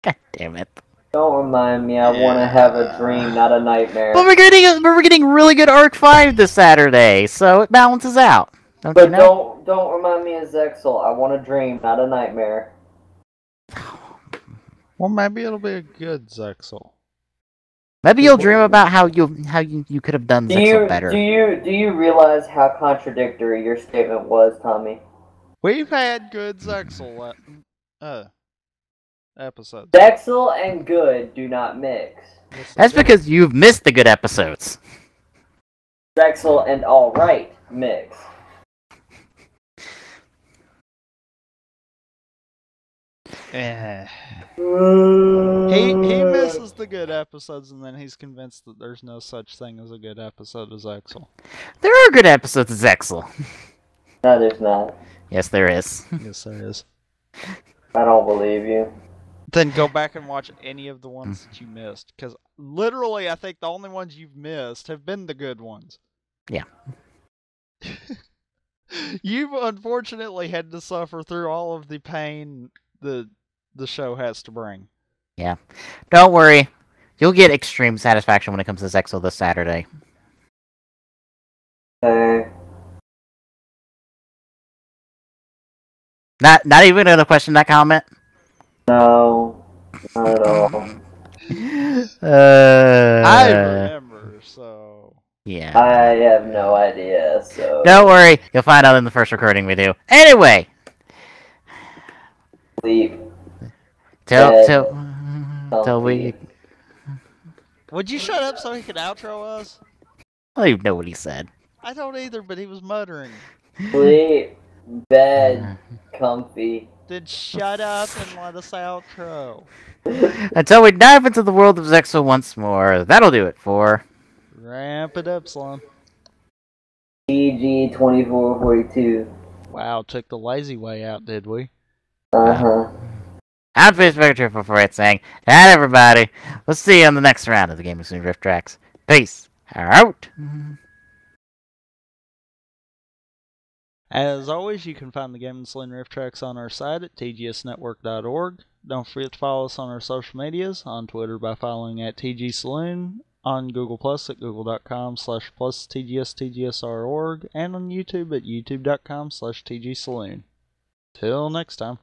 God damn it! Don't remind me. I want to have a dream, not a nightmare. But we're getting really good Arc 5 this Saturday, so it balances out. Don't you know? Don't remind me of Zexal. I want a dream, not a nightmare. Well, maybe it'll be a good Zexal. Maybe you'll dream about how you could have done Zexal better. Do you realize how contradictory your statement was, Tommy? We've had good Zexal episodes. Zexal and good do not mix. That's because you've missed the good episodes. Zexal and alright mix. He misses the good episodes, and then he's convinced that there's no such thing as a good episode of Zexal. There are good episodes of Zexal. No, there's not. Yes, there is. Yes, there is. I don't believe you. Then go back and watch any of the ones that you missed, because literally, I think the only ones you've missed have been the good ones. Yeah. You've unfortunately had to suffer through all of the pain the show has to bring. Yeah. Don't worry. You'll get extreme satisfaction when it comes to Zexal this Saturday. Okay. Not even gonna question that comment? No. Not at all. I remember Yeah. I have no idea, so... Don't worry, you'll find out in the first recording we do. Anyway! Sleep. Till we... Would you shut up so he could outro us? I don't even know what he said. I don't either, but he was muttering. Sleep. Bed. Comfy. Then shut up and let us outro. Until we dive into the world of Zexal once more, that'll do it for... Ramp it up, Slum. TG2442. Wow, took the lazy way out, did we? Uh-huh. I'm Facebook for it saying, "Night, everybody. We'll see you on the next round of the Gaming Saloon Rift Tracks. Peace out." As always, you can find the Gaming Saloon Rift Tracks on our site at tgsnetwork.org. Don't forget to follow us on our social medias, on Twitter by following at TG Saloon, on Google Plus at google.com/plus TGSTGSR.org, and on YouTube at youtube.com/TG Saloon. Till next time.